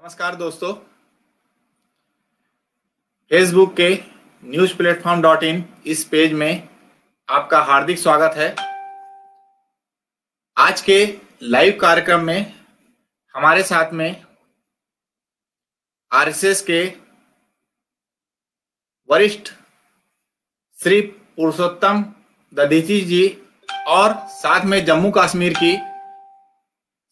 नमस्कार दोस्तों। फेसबुक के न्यूज प्लेटफॉर्म .in इस पेज में आपका हार्दिक स्वागत है। आज के लाइव कार्यक्रम में हमारे साथ में आरएसएस के वरिष्ठ श्री पुरुषोत्तम दधीची जी और साथ में जम्मू कश्मीर की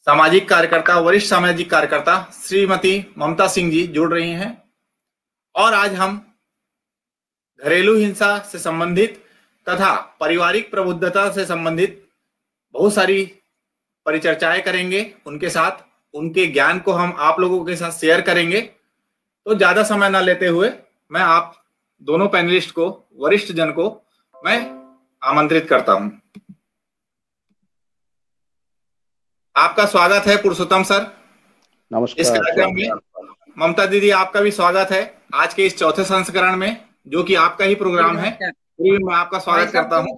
सामाजिक कार्यकर्ता, वरिष्ठ सामाजिक कार्यकर्ता श्रीमती ममता सिंह जी जुड़ रही हैं और आज हम घरेलू हिंसा से संबंधित तथा पारिवारिक प्रबुद्धता से संबंधित बहुत सारी परिचर्चाएं करेंगे। उनके साथ उनके ज्ञान को हम आप लोगों के साथ शेयर करेंगे। तो ज्यादा समय ना लेते हुए मैं आप दोनों पैनलिस्ट को, वरिष्ठ जन को मैं आमंत्रित करता हूं। आपका स्वागत है पुरुषोत्तम सर नमस्कार। इस कार्यक्रम में। ममता दीदी, आपका भी स्वागत है आज के इस चौथे संस्करण में, जो कि आपका ही प्रोग्राम है। मैं आपका स्वागत करता हूं।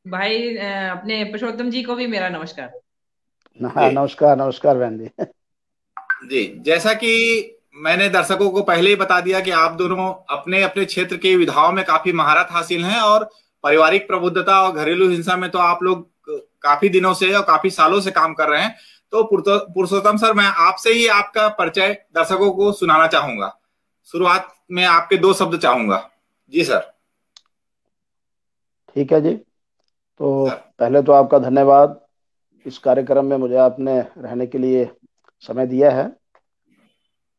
भाई अपने पुरुषोत्तम जी को भी मेरा नमस्कार। नमस्कार नमस्कार बहन जी। जी, जैसा कि मैंने दर्शकों को पहले ही बता दिया कि आप दोनों अपने अपने क्षेत्र के विधाओं में काफी महारत हासिल हैं और पारिवारिक प्रबुद्धता और घरेलू हिंसा में तो आप लोग काफी दिनों से और काफी सालों से काम कर रहे हैं। तो पुरुषोत्तम सर, मैं आपसे ही आपका परिचय दर्शकों को सुनाना चाहूंगा। शुरुआत में आपके 2 शब्द चाहूंगा। जी सर। ठीक है जी। तो पहले तो आपका धन्यवाद, इस कार्यक्रम में मुझे आपने रहने के लिए समय दिया है।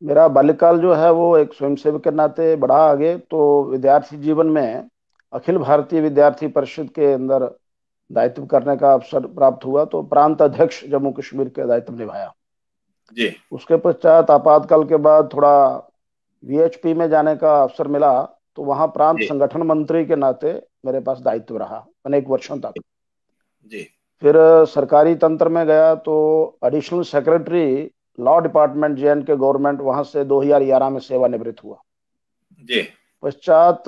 मेरा बाल्यकाल जो है वो एक स्वयंसेवक के नाते बढ़ा आगे, तो विद्यार्थी जीवन में अखिल भारतीय विद्यार्थी परिषद के अंदर दायित्व करने का अवसर प्राप्त हुआ, तो प्रांत अध्यक्ष जम्मू कश्मीर के दायित्व निभाया जी। उसके पश्चात आपातकाल के बाद थोड़ा वीएचपी में जाने का अवसर मिला, तो वहां प्रांत संगठन मंत्री के नाते मेरे पास दायित्व रहा अनेक वर्षों तक जी। फिर सरकारी तंत्र में गया तो additional secretary law department जे&के government, वहां से 2011 में सेवानिवृत्त हुआ जी। पश्चात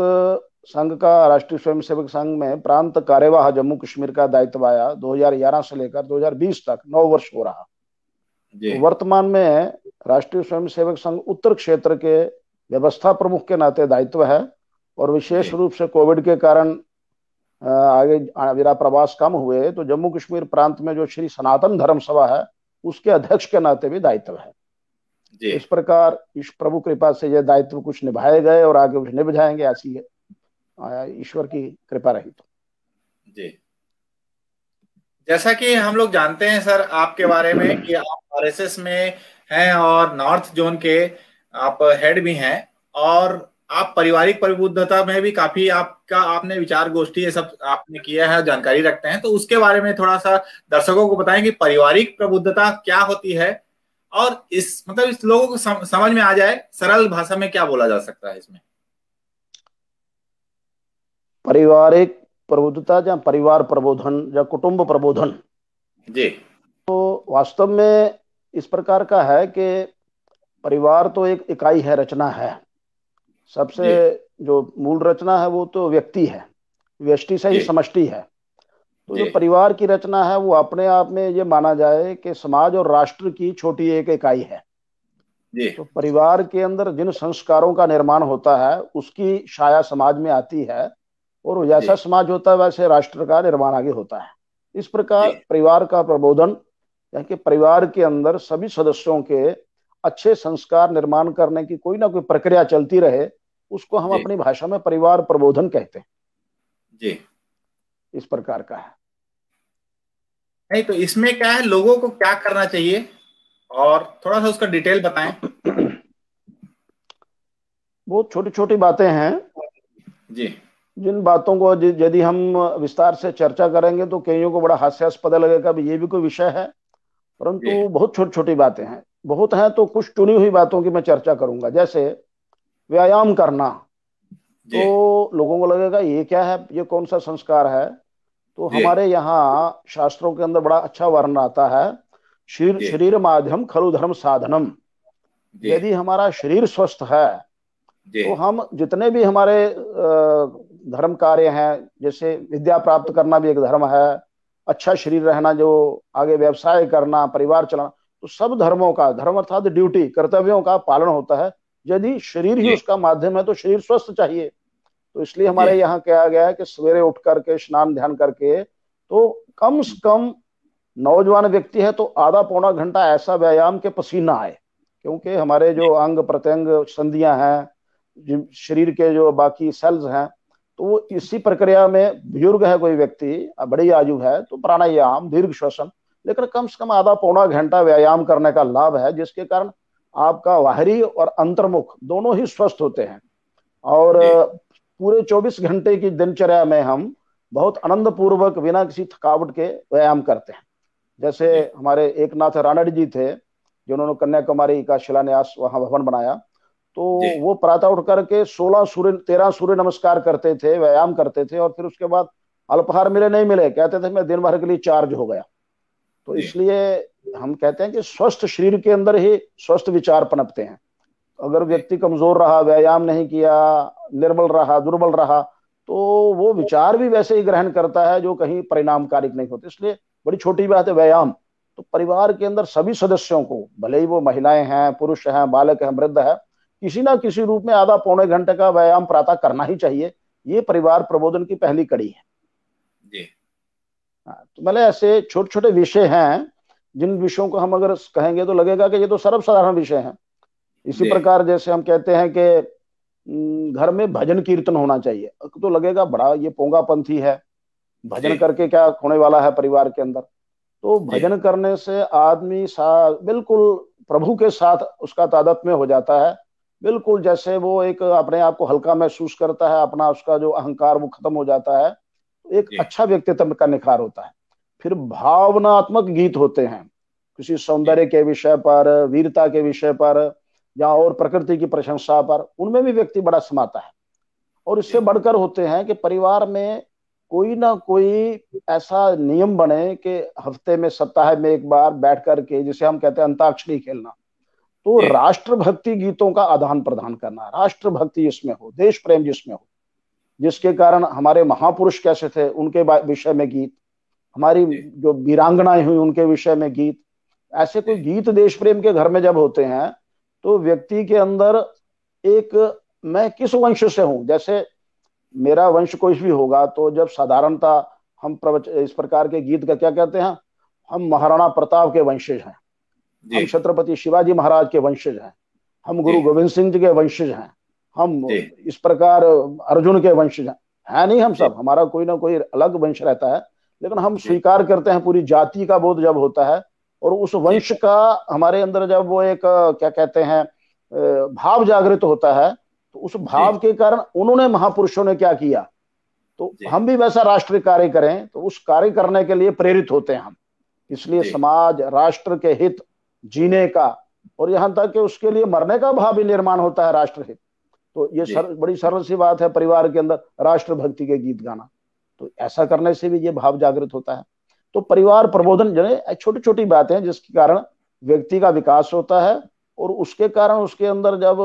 संघ का, राष्ट्रीय स्वयंसेवक संघ में प्रांत कार्यवाह जम्मू कश्मीर का दायित्व आया। 2011 से लेकर 2020 तक 9 वर्ष हो रहा। तो वर्तमान में राष्ट्रीय स्वयंसेवक संघ उत्तर क्षेत्र के व्यवस्था प्रमुख के नाते दायित्व है और विशेष रूप से कोविड के कारण आगे मेरा प्रवास कम हुए, तो जम्मू कश्मीर प्रांत में जो श्री सनातन धर्म सभा है उसके अध्यक्ष के नाते भी दायित्व है जी। इस प्रकार इस प्रभु कृपा से ये दायित्व कुछ निभाए गए और आगे कुछ निभाएंगे, ऐसी ईश्वर की कृपा रही तो जी। जैसा कि हम लोग जानते हैं सर आपके बारे में कि आप आरएसएस में हैं और नॉर्थ जोन के आप हेड भी हैं और आप पारिवारिक प्रबुद्धता में भी काफी आपने विचार गोष्ठी ये सब आपने किया है, जानकारी रखते हैं। तो उसके बारे में थोड़ा सा दर्शकों को बताएं कि पारिवारिक प्रबुद्धता क्या होती है और इस लोगों को समझ में आ जाए, सरल भाषा में क्या बोला जा सकता है इसमें। पारिवारिक प्रबुद्धता या परिवार प्रबोधन या कुटुंब प्रबोधन जी, तो वास्तव में इस प्रकार का है कि परिवार तो एक इकाई है, रचना है। सबसे जो मूल रचना है वो तो व्यक्ति है, व्यष्टि से ही समष्टि है। तो जो परिवार की रचना है वो अपने आप में ये माना जाए कि समाज और राष्ट्र की छोटी एक इकाई है जी। तो परिवार के अंदर जिन संस्कारों का निर्माण होता है उसकी छाया समाज में आती है और जैसा समाज होता है वैसे राष्ट्र का निर्माण आगे होता है। इस प्रकार परिवार का प्रबोधन, यानी कि परिवार के अंदर सभी सदस्यों के अच्छे संस्कार निर्माण करने की कोई ना कोई प्रक्रिया चलती रहे, उसको हम अपनी भाषा में परिवार प्रबोधन कहते हैं जी। इस प्रकार का है। नहीं तो इसमें क्या है, लोगों को क्या करना चाहिए और थोड़ा सा उसका डिटेल बताएं। बहुत छोटी छोटी बातें हैं जी, जिन बातों को यदि हम विस्तार से चर्चा करेंगे तो कईयों को बड़ा हास्यास्पद लगेगा भी ये भी कोई विषय है, परंतु बहुत छोटी छोटी बातें हैं। बहुत हैं तो कुछ चुनी हुई बातों की मैं चर्चा करूंगा। जैसे व्यायाम करना, तो लोगों को लगेगा ये क्या है, ये कौन सा संस्कार है। तो हमारे यहाँ शास्त्रों के अंदर बड़ा अच्छा वर्णन आता है, शरीर माध्यम खलु धर्म साधनम। यदि हमारा शरीर स्वस्थ है तो हम जितने भी हमारे धर्म कार्य हैं, जैसे विद्या प्राप्त करना भी एक धर्म है, अच्छा शरीर रहना, जो आगे व्यवसाय करना, परिवार चलाना, तो सब धर्मों का, धर्म अर्थात ड्यूटी, कर्तव्यों का पालन होता है। यदि शरीर ही उसका माध्यम है तो शरीर स्वस्थ चाहिए। तो इसलिए हमारे यहाँ कहा गया है कि सवेरे उठ करके स्नान ध्यान करके तो कम से कम नौजवान व्यक्ति है तो आधा पौना घंटा ऐसा व्यायाम के पसीना आए, क्योंकि हमारे जो अंग प्रत्यंग संधियां हैं, शरीर के जो बाकी सेल्स हैं, तो वो इसी प्रक्रिया में, बुजुर्ग है कोई व्यक्ति, बड़ी आयु है, तो प्राणायाम, दीर्घ श्वसन, लेकिन कम से कम आधा पौना घंटा व्यायाम करने का लाभ है, जिसके कारण आपका बाहरी और अंतर्मुख दोनों ही स्वस्थ होते हैं। और पूरे 24 घंटे की दिनचर्या में हम बहुत आनंद पूर्वक बिना किसी थकावट के व्यायाम करते हैं। जैसे हमारे एकनाथ रानड़ जी थे, जिन्होंने कन्याकुमारी का शिलान्यास, वहां भवन बनाया, तो वो प्रातः उठ करके 13 सूर्य नमस्कार करते थे, व्यायाम करते थे, और फिर उसके बाद अल्पाहार मिले नहीं मिले, कहते थे मैं दिन भर के लिए चार्ज हो गया। तो इसलिए हम कहते हैं कि स्वस्थ शरीर के अंदर ही स्वस्थ विचार पनपते हैं। अगर व्यक्ति कमजोर रहा, व्यायाम नहीं किया, निर्बल रहा, दुर्बल रहा, तो वो विचार भी वैसे ही ग्रहण करता है जो कहीं परिणामकारक नहीं होते। इसलिए बड़ी छोटी बात है व्यायाम। तो परिवार के अंदर सभी सदस्यों को, भले ही वो महिलाएं हैं, पुरुष हैं, बालक हैं, वृद्ध है, किसी ना किसी रूप में आधा पौने घंटे का व्यायाम प्रातः करना ही चाहिए। ये परिवार प्रबोधन की पहली कड़ी है जी। तो मतलब ऐसे छोटे छोटे विषय हैं जिन विषयों को हम अगर कहेंगे तो लगेगा कि ये तो सर्वसाधारण विषय हैं। इसी प्रकार जैसे हम कहते हैं कि घर में भजन कीर्तन होना चाहिए, तो लगेगा बड़ा ये पोंगापंथी है, भजन करके क्या होने वाला है परिवार के अंदर। तो भजन करने से आदमी बिल्कुल प्रभु के साथ उसका तादात्म्य हो जाता है, बिल्कुल जैसे वो एक अपने आप को हल्का महसूस करता है, अपना उसका जो अहंकार वो खत्म हो जाता है, एक अच्छा व्यक्तित्व का निखार होता है। फिर भावनात्मक गीत होते हैं, किसी सौंदर्य के विषय पर, वीरता के विषय पर, या और प्रकृति की प्रशंसा पर, उनमें भी व्यक्ति बड़ा समाता है। और इससे बढ़कर होते हैं कि परिवार में कोई ना कोई ऐसा नियम बने कि हफ्ते में, सप्ताह में एक बार बैठ करके, जिसे हम कहते हैं अंताक्षरी खेलना, तो राष्ट्रभक्ति गीतों का आदान प्रदान करना, राष्ट्रभक्ति जिसमें हो, देश प्रेम जिसमें हो, जिसके कारण हमारे महापुरुष कैसे थे उनके विषय में गीत, हमारी जो वीरांगनाएं हुई उनके विषय में गीत, ऐसे कोई गीत देश प्रेम के घर में जब होते हैं तो व्यक्ति के अंदर एक, मैं किस वंश से हूं, जैसे मेरा वंश कोई भी होगा, तो जब साधारणता हम इस प्रकार के गीत का क्या कहते हैं, हम महाराणा प्रताप के वंशज हैं, हम छत्रपति शिवाजी महाराज के वंशज हैं, हम गुरु गोविंद सिंह जी के वंशज हैं, हम इस प्रकार अर्जुन के वंशज हैं, है नहीं, हम सब, हमारा कोई ना कोई अलग वंश रहता है, लेकिन हम स्वीकार करते हैं, पूरी जाति का बोध जब होता है और उस वंश का हमारे अंदर जब वो एक क्या कहते हैं भाव जागृत होता है, तो उस भाव के कारण उन्होंने, महापुरुषों ने क्या किया, तो हम भी वैसा राष्ट्रीय कार्य करें, तो उस कार्य करने के लिए प्रेरित होते हैं हम। इसलिए समाज राष्ट्र के हित जीने का, और यहाँ तक कि उसके लिए मरने का भाव भी निर्माण होता है राष्ट्र हित। तो ये बड़ी सरल सी बात है, परिवार के अंदर राष्ट्रभक्ति के गीत गाना, तो ऐसा करने से भी ये भाव जागृत होता है। तो परिवार प्रबोधन जो छोटी छोटी बातें हैं जिसके कारण व्यक्ति का विकास होता है, और उसके कारण उसके अंदर जब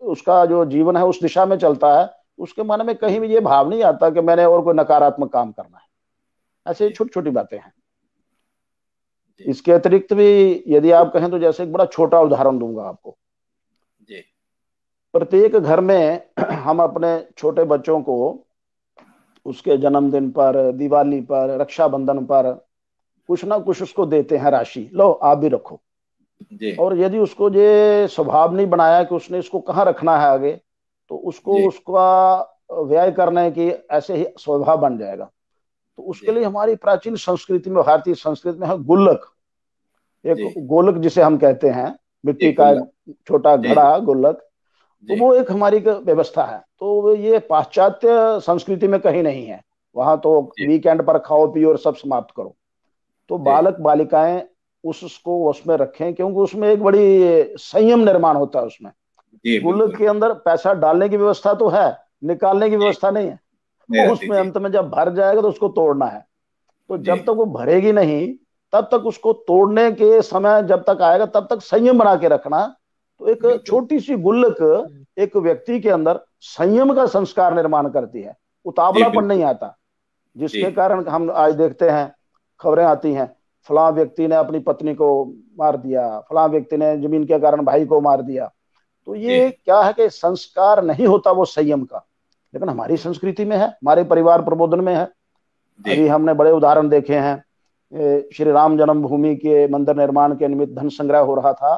उसका जो जीवन है उस दिशा में चलता है, उसके मन में कहीं भी ये भाव नहीं आता कि मैंने और कोई नकारात्मक काम करना है। ऐसे छोटी छोटी बातें हैं। इसके अतिरिक्त भी यदि आप कहें तो जैसे एक बड़ा छोटा उदाहरण दूंगा आपको। प्रत्येक घर में हम अपने छोटे बच्चों को उसके जन्मदिन पर, दिवाली पर, रक्षाबंधन पर कुछ ना कुछ उसको देते हैं राशि, लो आप भी रखो। और यदि उसको ये स्वभाव नहीं बनाया कि उसने इसको कहाँ रखना है आगे, तो उसको उसका व्यय करने की ऐसे ही स्वभाव बन जाएगा। तो उसके लिए हमारी प्राचीन संस्कृति में, भारतीय संस्कृति में है गुल्लक, एक गोलक जिसे हम कहते हैं, मिट्टी का छोटा घड़ा गुल्लक, तो वो एक हमारी व्यवस्था है। तो ये पाश्चात्य संस्कृति में कहीं नहीं है, वहां तो वीकेंड पर खाओ पियो और सब समाप्त करो। तो बालक बालिकाएं उसको उसमें रखें, क्योंकि उसमें एक बड़ी संयम निर्माण होता है। उसमें गुल्लक के अंदर पैसा डालने की व्यवस्था तो है, निकालने की व्यवस्था नहीं है। तो उसमें अंत में जब भर जाएगा तो उसको तोड़ना है। तो जब तक वो भरेगी नहीं तब तक उसको तोड़ने के समय जब तक आएगा तब तक संयम बना के रखना। तो एक छोटी सी गुल्लक एक व्यक्ति के अंदर संयम का संस्कार निर्माण करती है, उतावलापन नहीं आता, जिसके कारण हम आज देखते हैं खबरें आती हैं फलां व्यक्ति ने अपनी पत्नी को मार दिया, फलां व्यक्ति ने जमीन के कारण भाई को मार दिया। तो ये क्या है कि संस्कार नहीं होता वो संयम का, लेकिन हमारी संस्कृति में है, हमारे परिवार प्रबोधन में है। अभी हमने बड़े उदाहरण देखे हैं, श्री राम जन्मभूमि के मंदिर निर्माण के निमित्त धन संग्रह हो रहा था,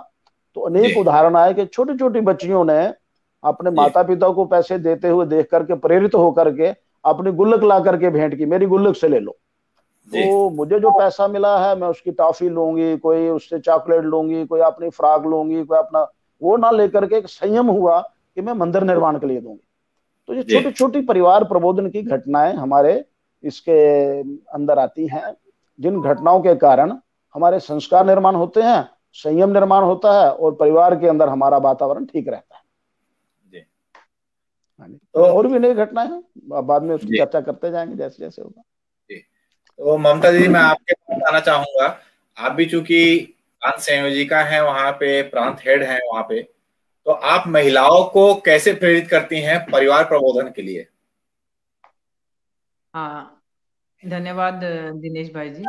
तो अनेक उदाहरण आए कि छोटी छोटी बच्चियों ने अपने माता पिता को पैसे देते हुए देख करके प्रेरित होकर के अपनी गुल्लक ला करके भेंट की, मेरी गुल्लक से ले लो, तो मुझे जो पैसा मिला है मैं उसकी टॉफी लूंगी, कोई उससे चॉकलेट लूंगी, कोई अपनी फ्रॉक लूंगी, कोई अपना वो ना लेकर के एक संयम हुआ कि मैं मंदिर निर्माण के लिए दूंगी। तो ये छोटी छोटी परिवार प्रबोधन की घटनाएं हमारे इसके अंदर आती हैं, जिन घटनाओं के कारण हमारे संस्कार निर्माण होते हैं, संयम निर्माण होता है और परिवार के अंदर हमारा वातावरण ठीक रहता है। तो और भी नई घटनाएं हैं, बाद में उसकी चर्चा करते जाएंगे जैसे जैसे होगा। तो ममता दीदी, मैं आपके पास आना चाहूंगा, आप भी चूंकि प्रांत संयोजिका हैं, वहां पे प्रांत हेड हैं वहां पे, तो आप महिलाओं को कैसे प्रेरित करती हैं परिवार प्रबोधन के लिए? हाँ, धन्यवाद दिनेश भाई जी।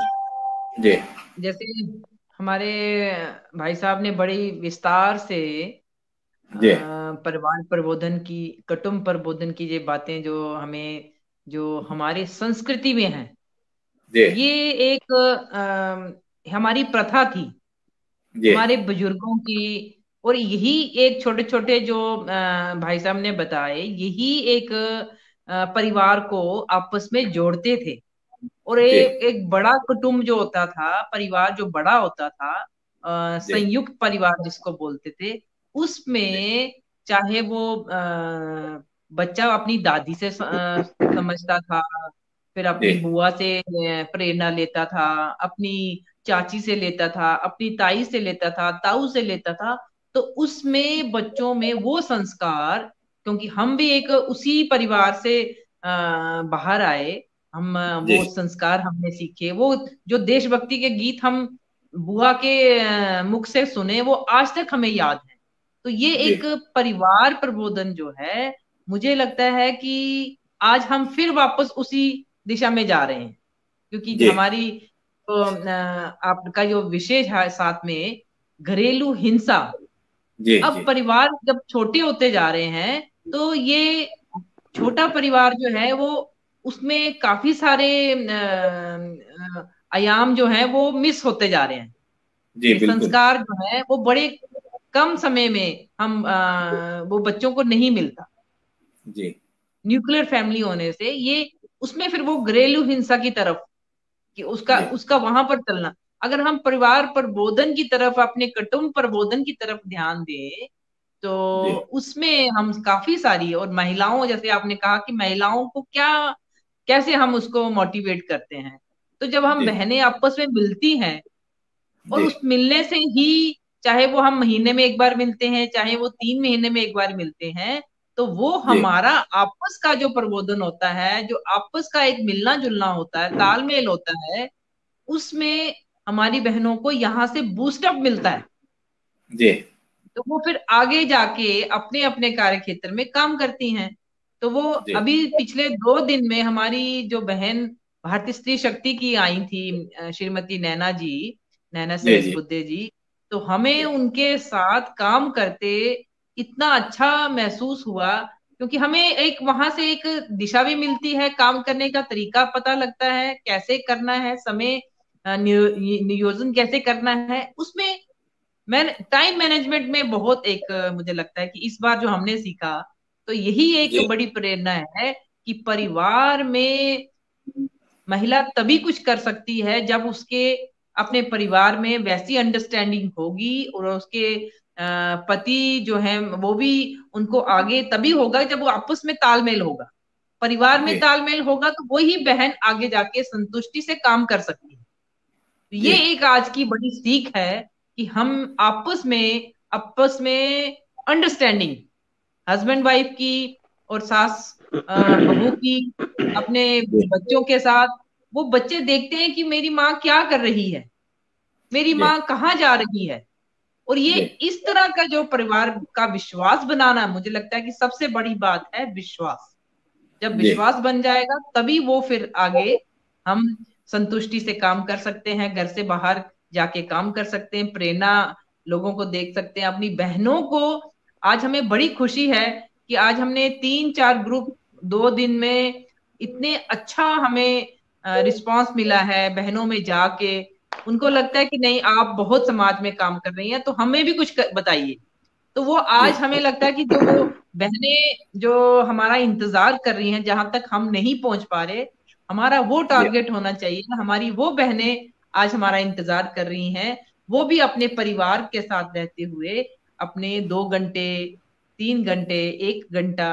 जी। जैसे हमारे भाई साहब ने बड़ी विस्तार से परिवार प्रबोधन की, कुटुंब प्रबोधन की ये बातें जो हमें, जो हमारी संस्कृति में है, ये एक हमारी प्रथा थी हमारे बुजुर्गों की, और यही एक छोटे छोटे जो भाई साहब ने बताए, यही एक परिवार को आपस में जोड़ते थे। और एक बड़ा कुटुंब जो होता था, परिवार जो बड़ा होता था, संयुक्त परिवार जिसको बोलते थे, उसमें चाहे वो बच्चा अपनी दादी से समझता था, फिर अपनी बुआ से प्रेरणा लेता था, अपनी चाची से लेता था, अपनी ताई से लेता था, ताऊ से लेता था, तो उसमें बच्चों में वो संस्कार, क्योंकि हम भी एक उसी परिवार से बाहर आए, हम वो संस्कार हमने सीखे, वो जो देशभक्ति के गीत हम बुआ के मुख से सुने, वो आज तक हमें याद है। तो ये एक परिवार प्रबोधन जो है, मुझे लगता है कि आज हम फिर वापस उसी दिशा में जा रहे हैं, क्योंकि हमारी तो आपका जो विशेष है साथ में घरेलू हिंसा, अब परिवार जब छोटे होते जा रहे हैं, तो ये छोटा परिवार जो है वो, उसमें काफी सारे आयाम जो है वो मिस होते जा रहे हैं। संस्कार जो है वो बड़े कम समय में हम वो बच्चों को नहीं मिलता। न्यूक्लियर फैमिली होने से ये, उसमें फिर वो घरेलू हिंसा की तरफ, कि उसका वहां पर चलना, अगर हम परिवार प्रबोधन की तरफ, अपने कुटुंब प्रबोधन की तरफ ध्यान दें, तो उसमें हम काफी सारी, और महिलाओं, जैसे आपने कहा कि महिलाओं को क्या, कैसे हम उसको मोटिवेट करते हैं, तो जब हम बहनें आपस में मिलती हैं, और उस मिलने से ही, चाहे वो हम महीने में एक बार मिलते हैं, चाहे वो 3 महीने में एक बार मिलते हैं, तो वो हमारा आपस का जो प्रबोधन होता है, जो आपस का एक मिलना जुलना होता है, तालमेल होता है, उसमें हमारी बहनों को यहाँ से बूस्टअप मिलता है। तो वो फिर आगे जाके अपने अपने कार्य क्षेत्र में काम करती हैं। तो वो अभी पिछले 2 दिन में हमारी जो बहन भारतीय स्त्री शक्ति की आई थी, श्रीमती नैना जी, नैना सहस्बुद्धे जी, तो हमें उनके साथ काम करते इतना अच्छा महसूस हुआ, क्योंकि हमें एक वहां से एक दिशा भी मिलती है, काम करने का तरीका पता लगता है, कैसे करना है, समय नियोजन कैसे करना है, उसमें टाइम मैनेजमेंट में बहुत एक, मुझे लगता है कि इस बार जो हमने सीखा, तो यही एक बड़ी प्रेरणा है कि परिवार में महिला तभी कुछ कर सकती है जब उसके अपने परिवार में वैसी अंडरस्टैंडिंग होगी, और उसके पति जो है वो भी उनको आगे तभी होगा जब वो आपस में तालमेल होगा, परिवार में तालमेल होगा, तो वही बहन आगे जाके संतुष्टि से काम कर सकती है। तो ये एक आज की बड़ी सीख है कि हम आपस में अंडरस्टैंडिंग, हस्बैंड वाइफ की और सास बहू की, अपने बच्चों के साथ, वो बच्चे देखते हैं कि मेरी माँ क्या कर रही है, मेरी माँ कहाँ जा रही है, और ये इस तरह का जो परिवार का विश्वास बनाना, मुझे लगता है कि सबसे बड़ी बात है विश्वास। जब विश्वास बन जाएगा, तभी वो फिर आगे हम संतुष्टि से काम कर सकते हैं, घर से बाहर जाके काम कर सकते हैं, प्रेरणा लोगों को देख सकते हैं। अपनी बहनों को आज हमें बड़ी खुशी है कि आज हमने 3-4 ग्रुप 2 दिन में इतने अच्छा हमें रिस्पांस मिला है बहनों में जाके। उनको लगता है कि नहीं आप बहुत समाज में काम कर रही हैं तो हमें भी कुछ बताइए। तो वो आज हमें लगता है कि जो वो बहनें जो हमारा इंतजार कर रही हैं जहां तक हम नहीं पहुंच पा रहे, हमारा वो टारगेट होना चाहिए। हमारी वो बहनें आज हमारा इंतजार कर रही हैं, वो भी अपने परिवार के साथ रहते हुए अपने 2 घंटे 3 घंटे 1 घंटा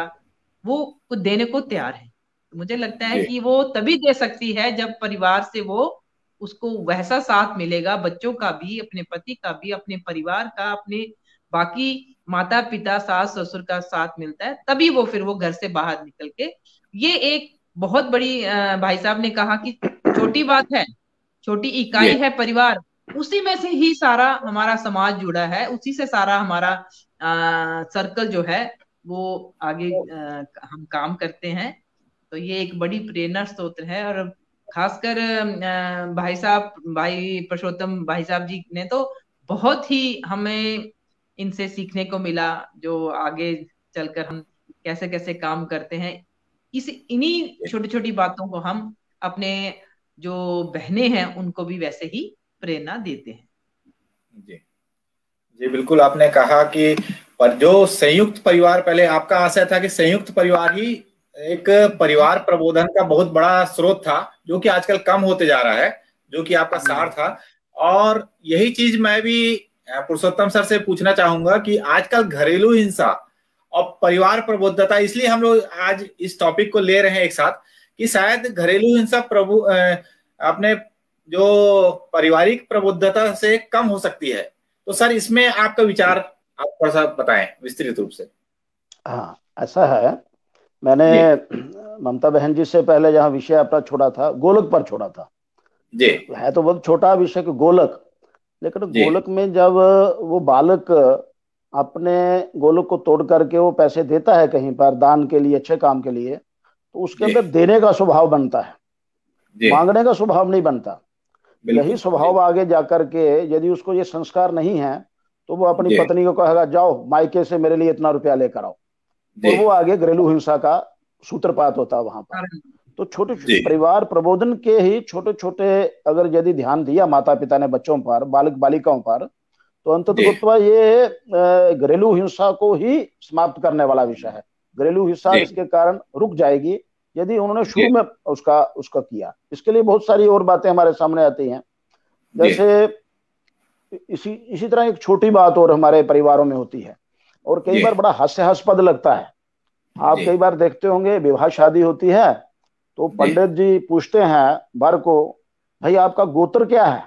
वो कुछ देने को तैयार है। तो मुझे लगता है कि वो तभी दे सकती है जब परिवार से वो उसको वैसा साथ मिलेगा, बच्चों का भी, अपने पति का भी, अपने परिवार का, अपने बाकी माता पिता सास ससुर का साथ मिलता है, तभी वो फिर वो घर से बाहर निकल के ये एक बहुत बड़ी भाई साहब ने कहा कि छोटी बात है, छोटी इकाई है परिवार, उसी में से ही सारा हमारा समाज जुड़ा है, उसी से सारा हमारा सर्कल जो है वो आगे हम काम करते हैं। तो ये एक बड़ी प्रेरणा स्रोत है। और खासकर भाई साहब, भाई परसोत्तम भाई साहब जी ने तो बहुत ही हमें इनसे सीखने को मिला, जो आगे चलकर हम कैसे कैसे काम करते हैं। इन्हीं छोटी छोटी बातों को हम अपने जो बहनें हैं उनको भी वैसे ही प्रेरणा देते हैं। जी जी बिल्कुल, आपने कहा कि पर जो संयुक्त परिवार, पहले आपका आशय था कि संयुक्त परिवार ही एक परिवार प्रबोधन का बहुत बड़ा स्रोत था, जो कि आजकल कम होते जा रहा है, जो कि आपका सार था। और यही चीज मैं भी पुरुषोत्तम सर से पूछना चाहूंगा कि आजकल घरेलू हिंसा और परिवार प्रबुद्धता, इसलिए हम लोग आज इस टॉपिक को ले रहे हैं एक साथ, कि शायद घरेलू हिंसा अपने जो पारिवारिक प्रबुद्धता से कम हो सकती है। तो सर इसमें आपका विचार आप थोड़ा सा बताएं विस्तृत रूप से। हाँ, ऐसा है, मैंने ममता बहन जी से पहले जहाँ विषय अपना छोड़ा था, गोलक पर छोड़ा था जी। है तो बहुत छोटा विषय कि गोलक, लेकिन गोलक में जब वो बालक अपने गोलक को तोड़ करके वो पैसे देता है कहीं पर दान के लिए, अच्छे काम के लिए, तो उसके अंदर देने का स्वभाव बनता है, मांगने का स्वभाव नहीं बनता। यही स्वभाव आगे जाकर के यदि उसको ये संस्कार नहीं है तो वो अपनी पत्नी को कहेगा जाओ मायके से मेरे लिए इतना रुपया लेकर आओ, और वो आगे घरेलू हिंसा का सूत्रपात होता है वहां पर। तो छोटे परिवार प्रबोधन के ही छोटे छोटे अगर यदि ध्यान दिया माता पिता ने बच्चों पर, बालक बालिकाओं पर, तो अंततः ये घरेलू हिंसा को ही समाप्त करने वाला विषय है। घरेलू हिंसा इसके कारण रुक जाएगी यदि उन्होंने शुरू में उसका किया। इसके लिए बहुत सारी और बातें हमारे सामने आती हैं, जैसे इसी तरह एक छोटी बात और हमारे परिवारों में होती है और कई बार बड़ा हास्यास्पद लगता है। आप कई बार देखते होंगे विवाह शादी होती है तो पंडित जी पूछते हैं वर को, भाई आपका गोत्र क्या है?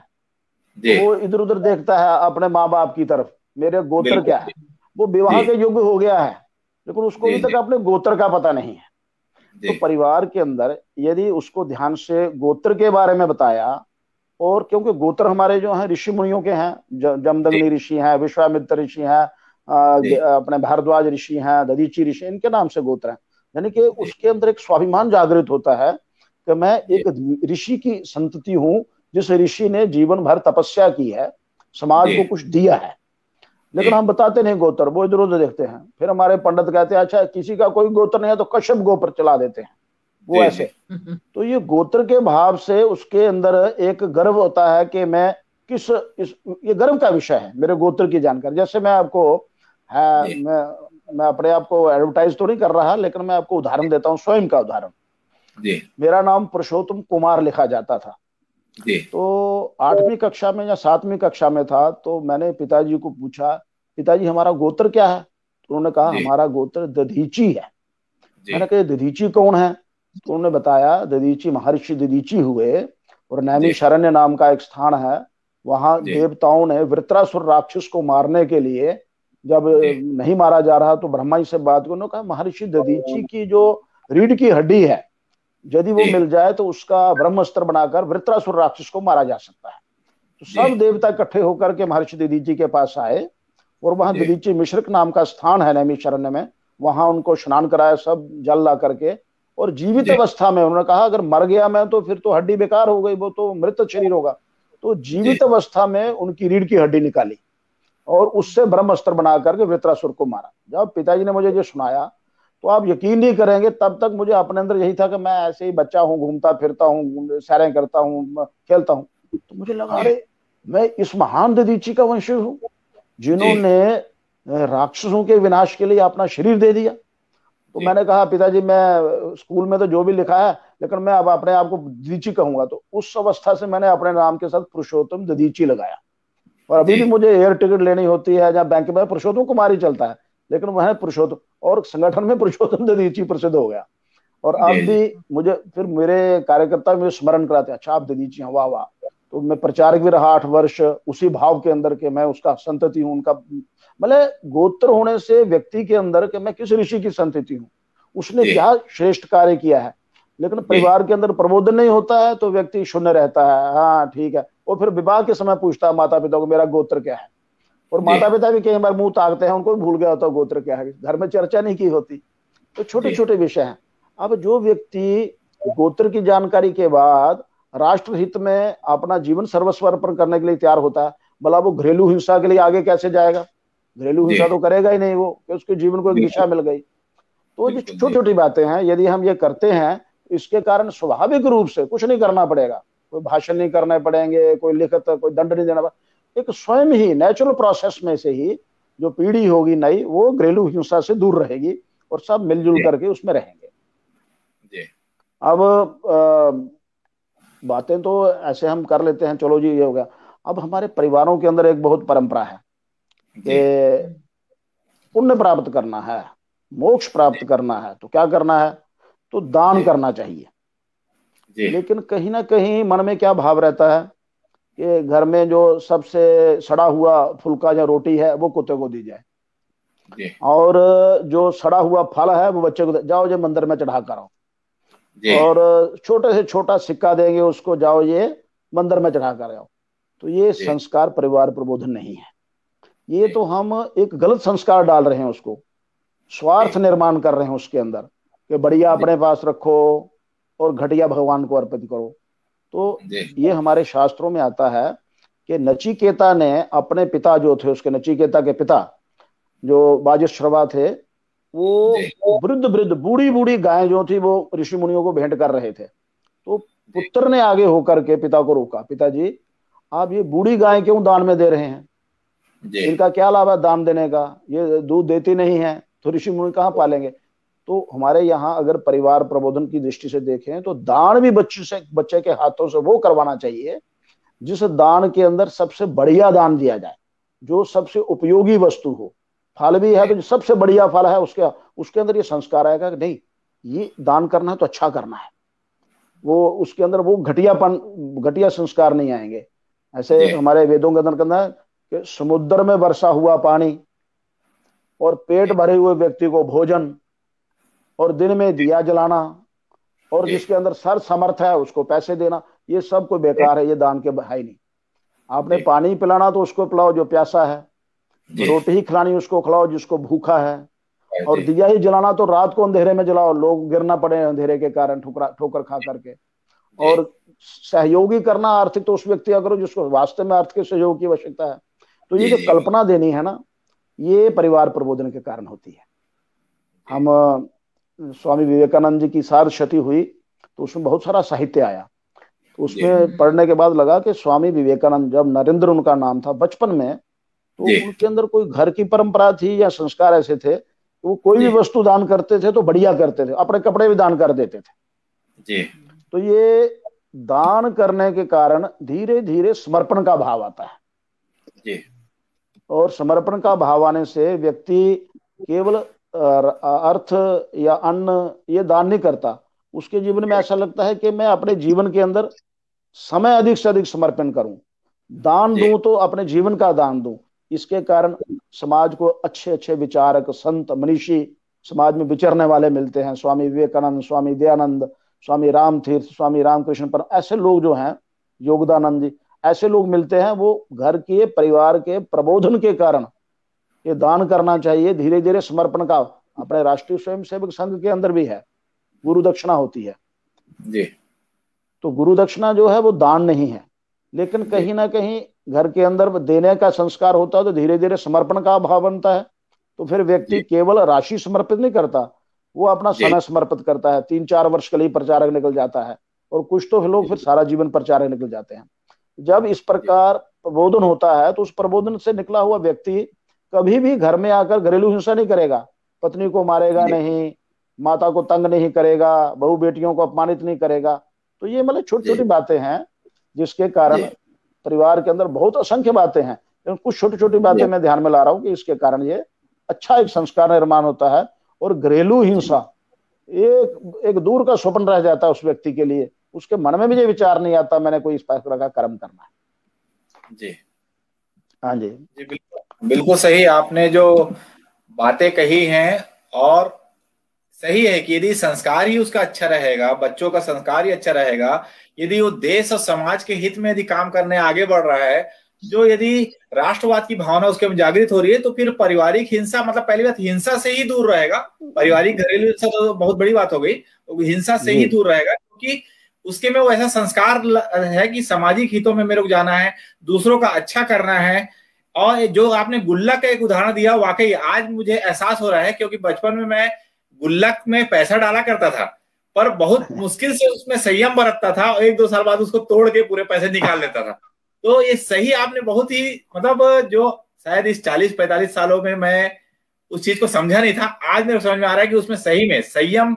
तो वो इधर उधर देखता है अपने माँ बाप की तरफ, मेरे गोत्र क्या है। वो विवाह के योग्य हो गया है लेकिन उसको अभी तक अपने गोत्र का पता नहीं है। तो परिवार के अंदर यदि उसको ध्यान से गोत्र के बारे में बताया, और क्योंकि गोत्र हमारे जो हैं ऋषि मुनियों के हैं, जमदग्नि ऋषि हैं, विश्वामित्र ऋषि हैं, अपने भारद्वाज ऋषि हैं, दधीची ऋषि, इनके नाम से गोत्र हैं। यानी कि उसके अंदर एक स्वाभिमान जागृत होता है कि मैं एक ऋषि की संतति हूं, जिस ऋषि ने जीवन भर तपस्या की है, समाज को कुछ दिया है। लेकिन हम बताते नहीं गोत्र, वो इधर उधर देखते हैं। फिर हमारे पंडित कहते हैं अच्छा किसी का कोई गोत्र नहीं है तो कश्यप गोत्र चला देते हैं, वो ऐसे। तो ये गोत्र के भाव से उसके अंदर एक गर्व होता है कि मैं ये गर्व का विषय है मेरे गोत्र की जानकारी। जैसे मैं आपको मैं अपने आप को एडवर्टाइज तो नहीं कर रहा, लेकिन मैं आपको उदाहरण देता हूँ, स्वयं का उदाहरण। मेरा नाम पुरुषोत्तम कुमार लिखा जाता था। तो 8वीं कक्षा में या 7वीं कक्षा में था तो मैंने पिताजी को पूछा, पिताजी हमारा गोत्र क्या है? तो उन्होंने कहा हमारा गोत्र दधीची है। मैंने कहा दधीची कौन है? तो उन्होंने बताया दधीची महर्षि दधीची हुए, और नैमिषारण्य नाम का एक स्थान है, वहां देवताओं ने वृत्रासुर राक्षस को मारने के लिए जब नहीं मारा जा रहा तो ब्रह्मा जी से बात को, उन्होंने कहा महर्षि दधीची की जो रीढ़ की हड्डी है यदि वो मिल जाए तो उसका ब्रह्मास्त्र बनाकर वृत्रासुर राक्षस को मारा जा सकता है। तो सब देवता इकट्ठे होकर के महर्षि दधीची के पास आए, और वहां दधीची मिश्रक नाम का स्थान है नैमिषारण्य में, वहां उनको स्नान कराया, सब जल ला करके, और जीवित अवस्था में उन्होंने कहा अगर मर गया मैं तो फिर तो हड्डी बेकार हो गई, वो तो मृत शरीर होगा। तो जीवित अवस्था में उनकी रीढ़ की हड्डी निकाली और उससे ब्रह्मास्त्र बना करके वृत्रासुर को मारा। जब पिताजी ने मुझे ये सुनाया तो आप यकीन नहीं करेंगे, तब तक मुझे अपने अंदर यही था कि मैं ऐसे ही बच्चा हूँ, घूमता फिरता हूँ, सैरें करता हूँ, खेलता हूँ। तो मुझे लगा अरे मैं इस महान दधीची का वंशज हूँ जिन्होंने राक्षसों के विनाश के लिए अपना शरीर दे दिया। तो मैंने कहा पिताजी मैं स्कूल में तो जो भी लिखा है, लेकिन मैं अब अपने आप को दधीची कहूंगा। तो उस अवस्था से मैंने अपने नाम के साथ पुरुषोत्तम दधीची लगाया। और अभी भी मुझे एयर टिकट लेनी होती है या बैंक में, पुरुषोत्तम कुमार ही चलता है, लेकिन वह पुरुषोत्तम, और संगठन में पुरुषोत्तम दधीची प्रसिद्ध हो गया। और अब भी मुझे फिर मेरे कार्यकर्ता मुझे स्मरण कराते, अच्छा आप दधीची हैं, वाह वाह। तो मैं प्रचारक भी रहा 8 वर्ष उसी भाव के अंदर के मैं उसका संतति हूँ, उनका मतलब गोत्र होने से व्यक्ति के अंदर कि मैं किस ऋषि की संतति हूँ, उसने क्या श्रेष्ठ कार्य किया है। लेकिन परिवार के अंदर प्रबोधन नहीं होता है तो व्यक्ति शून्य रहता है, हाँ ठीक है। और फिर विवाह के समय पूछता है माता पिता को मेरा गोत्र क्या है, और माता पिता भी कई बार मुंह ताकते हैं, उनको भी भूल गया होता है गोत्र क्या है, घर में चर्चा नहीं की होती। तो छोटे छोटे विषय हैं। अब जो व्यक्ति गोत्र की जानकारी के बाद राष्ट्र हित में अपना जीवन सर्वस्व अर्पण करने के लिए तैयार होता है, भला वो घरेलू हिंसा के लिए आगे कैसे जाएगा? घरेलू हिंसा तो करेगा ही नहीं वो, कि उसके जीवन को एक दिशा मिल गई। तो ये छोटी छोटी बातें हैं, यदि हम ये करते हैं इसके कारण स्वाभाविक रूप से कुछ नहीं करना पड़ेगा, कोई भाषण नहीं करने पड़ेंगे, कोई लिखित कोई दंड नहीं देना पड़ेगा। एक स्वयं ही नेचुरल प्रोसेस में से ही जो पीढ़ी होगी नई, वो घरेलू हिंसा से दूर रहेगी और सब मिलजुल करके उसमें रहेंगे। अब बातें तो ऐसे हम कर लेते हैं, चलो जी ये हो गया। अब हमारे परिवारों के अंदर एक बहुत परंपरा है कि पुण्य प्राप्त करना है, मोक्ष प्राप्त करना है, तो क्या करना है? तो दान करना चाहिए। लेकिन कहीं ना कहीं मन में क्या भाव रहता है कि घर में जो सबसे सड़ा हुआ फुल्का या रोटी है वो कुत्ते को दी जाए, और जो सड़ा हुआ फल है वो बच्चे को जाओ ये मंदिर में चढ़ा कर आओ, और छोटे से छोटा सिक्का देंगे उसको, जाओ ये मंदिर में चढ़ा कर आओ। तो ये संस्कार परिवार प्रबोधन नहीं है, ये तो हम एक गलत संस्कार डाल रहे हैं, उसको स्वार्थ निर्माण कर रहे हैं उसके अंदर कि बढ़िया अपने पास रखो और घटिया भगवान को अर्पित करो। तो ये हमारे शास्त्रों में आता है कि नचिकेता ने अपने पिता जो थे, उसके नचिकेता के पिता जो बाजश्रवा थे, वो वृद्ध वृद्ध बूढ़ी बूढ़ी गायें जो थी वो ऋषि मुनियों को भेंट कर रहे थे। तो पुत्र ने आगे होकर के पिता को रोका, पिताजी आप ये बूढ़ी गाय क्यों दान में दे रहे हैं? इनका क्या लाभ है दान देने का? ये दूध देती नहीं है तो ऋषि मुनि कहाँ पालेंगे? तो हमारे यहाँ अगर परिवार प्रबोधन की दृष्टि से देखें तो दान भी बच्चे के हाथों से वो करवाना चाहिए जिस दान के अंदर सबसे बढ़िया दान दिया जाए, जो सबसे उपयोगी वस्तु हो। फल भी है तो जो सबसे बढ़िया फल है उसके अंदर ये संस्कार आएगा कि नहीं ये दान करना है तो अच्छा करना है, वो उसके अंदर वो घटिया संस्कार नहीं आएंगे। ऐसे हमारे वेदों के अंदर कहना है कि समुद्र में वर्षा हुआ पानी और पेट भरे हुए व्यक्ति को भोजन और दिन में दिया जलाना और जिसके अंदर सर समर्थ है उसको पैसे देना, ये सब कोई बेकार है, ये दान के है ही नहीं। आपने पानी पिलाना तो उसको पिलाओ जो प्यासा है, रोटी ही खिलानी उसको खिलाओ जिसको भूखा है, और दिया ही जलाना तो रात को अंधेरे में जलाओ, लोग गिरना पड़े अंधेरे के कारण ठोकर खा करके। और सहयोगी करना आर्थिक तो उस व्यक्ति का करो जिसको वास्तव में आर्थिक सहयोग की आवश्यकता है। तो ये जो कल्पना देनी है ना, ये परिवार प्रबोधन के कारण होती है। हम स्वामी विवेकानंद जी की सार्धशती हुई तो उसमें बहुत सारा साहित्य आया, तो उसमें पढ़ने के बाद लगा कि स्वामी विवेकानंद, जब नरेंद्र उनका नाम था, बचपन में तो उनके अंदर कोई घर की परंपरा थी या संस्कार ऐसे थे, वो कोई भी वस्तु दान करते थे तो बढ़िया करते थे, अपने कपड़े भी दान कर देते थे। तो ये दान करने के कारण धीरे धीरे समर्पण का भाव आता है, और समर्पण का भाव आने से व्यक्ति केवल अर्थ या अन्न ये दान नहीं करता, उसके जीवन में ऐसा लगता है कि मैं अपने जीवन के अंदर समय अधिक से अधिक समर्पण करूं, दान दूं तो अपने जीवन का दान दूं। इसके कारण समाज को अच्छे अच्छे विचारक, संत, मनीषी समाज में विचरने वाले मिलते हैं। स्वामी विवेकानंद, स्वामी दयानंद, स्वामी रामतीर्थ, स्वामी रामकृष्ण पर, ऐसे लोग जो हैं, योगदानंद जी, ऐसे लोग मिलते हैं। वो घर के परिवार के प्रबोधन के कारण ये दान करना चाहिए, धीरे धीरे समर्पण का अपने राष्ट्रीय स्वयंसेवक संघ के अंदर भी है गुरु दक्षिणा होती है जी। तो गुरु दक्षिणा जो है वो दान नहीं है, लेकिन कहीं ना कहीं घर के अंदर देने का संस्कार होता है तो धीरे धीरे समर्पण का भाव बनता है। तो फिर व्यक्ति केवल राशि समर्पित नहीं करता, वो अपना समय समर्पित करता है। 3-4 वर्ष के लिए प्रचारक निकल जाता है, और कुछ तो लोग फिर सारा जीवन प्रचारक निकल जाते हैं। जब इस प्रकार प्रबोधन होता है तो उस प्रबोधन से निकला हुआ व्यक्ति कभी भी घर में आकर घरेलू हिंसा नहीं करेगा, पत्नी को मारेगा नहीं, माता को तंग नहीं करेगा, बहू बेटियों को अपमानित नहीं करेगा। तो ये मतलब छोटी छोटी बातें हैं जिसके कारण परिवार के अंदर बहुत असंख्य बातें हैं, लेकिन कुछ छोटी छोटी बातें मैं ध्यान में ला रहा हूँ कि इसके कारण ये अच्छा एक संस्कार निर्माण होता है, और घरेलू हिंसा एक दूर का स्वप्न रह जाता है उस व्यक्ति के लिए। उसके मन में भी ये विचार नहीं आता मैंने कोई इस प्रकार का कर्म करना है। जी हाँ जी जी, बिल्कुल बिल्कुल सही आपने जो बातें कही हैं, और सही है कि यदि संस्कार ही उसका अच्छा रहेगा, बच्चों का संस्कार ही अच्छा रहेगा, यदि वो देश और समाज के हित में यदि काम करने आगे बढ़ रहा है, जो यदि राष्ट्रवाद की भावना उसके में जागृत हो रही है, तो फिर पारिवारिक हिंसा, मतलब पहली बात हिंसा से ही दूर रहेगा। पारिवारिक घरेलू हिंसा तो बहुत बड़ी बात हो गई, हिंसा से ही दूर रहेगा, क्योंकि उसके में वो ऐसा संस्कार है कि सामाजिक हितों में मेरे को जाना है, दूसरों का अच्छा करना है। और जो आपने गुल्लक का एक उदाहरण दिया, वाकई आज मुझे एहसास हो रहा है, क्योंकि बचपन में मैं गुल्लक में पैसा डाला करता था, पर बहुत मुश्किल से उसमें संयम बरतता था, और 1-2 साल बाद उसको तोड़ के पूरे पैसे निकाल लेता था। तो ये सही आपने बहुत ही, मतलब जो शायद इस 40-45 सालों में मैं उस चीज को समझा नहीं था, आज मेरे समझ में आ रहा है कि उसमें सही में संयम,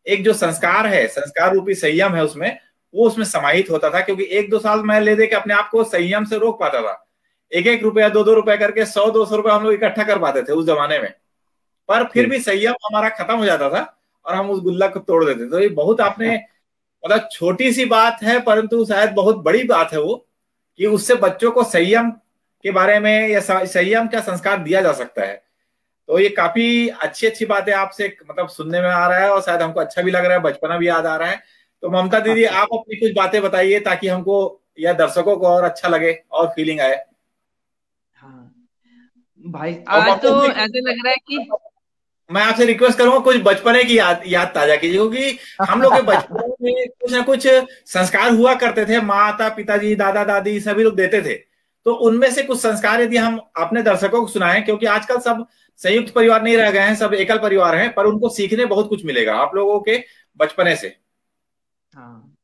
एक जो संस्कार है, संस्कार रूपी संयम है उसमें, वो उसमें समाहित होता था। क्योंकि 1-2 साल मैं ले दे के अपने आप को संयम से रोक पाता था। 1-1 रुपया 2-2 रुपया करके 100-200 रुपया हम लोग इकट्ठा कर पाते थे उस जमाने में, पर फिर भी संयम हमारा खत्म हो जाता था और हम उस गुल्लक को तोड़ देते। तो ये बहुत आपने, मतलब छोटी सी बात है परंतु शायद बहुत बड़ी बात है वो, कि उससे बच्चों को संयम के बारे में या संयम का संस्कार दिया जा सकता है। तो ये काफी अच्छी अच्छी बातें आपसे मतलब सुनने में आ रहा है, और शायद हमको अच्छा भी लग रहा है, बचपना भी याद आ रहा है। तो ममता दीदी, आप अपनी कुछ बातें बताइए ताकि हमको या दर्शकों को और अच्छा लगे और फीलिंग आए। हाँ भाई, आज तो ऐसे लग रहा है कि मैं आपसे रिक्वेस्ट करूंगा कुछ बचपने की याद ताजा कीजिए, क्योंकि हम लोग के बचपन में कुछ ना कुछ संस्कार हुआ करते थे, माता पिताजी दादा दादी सभी लोग देते थे। तो उनमें से कुछ संस्कार यदि हम अपने दर्शकों को सुनाएं, क्योंकि आजकल सब संयुक्त परिवार नहीं रह गए हैं, सब एकल परिवार हैं, पर उनको सीखने बहुत कुछ मिलेगा आप लोगों के बचपने से। हाँ,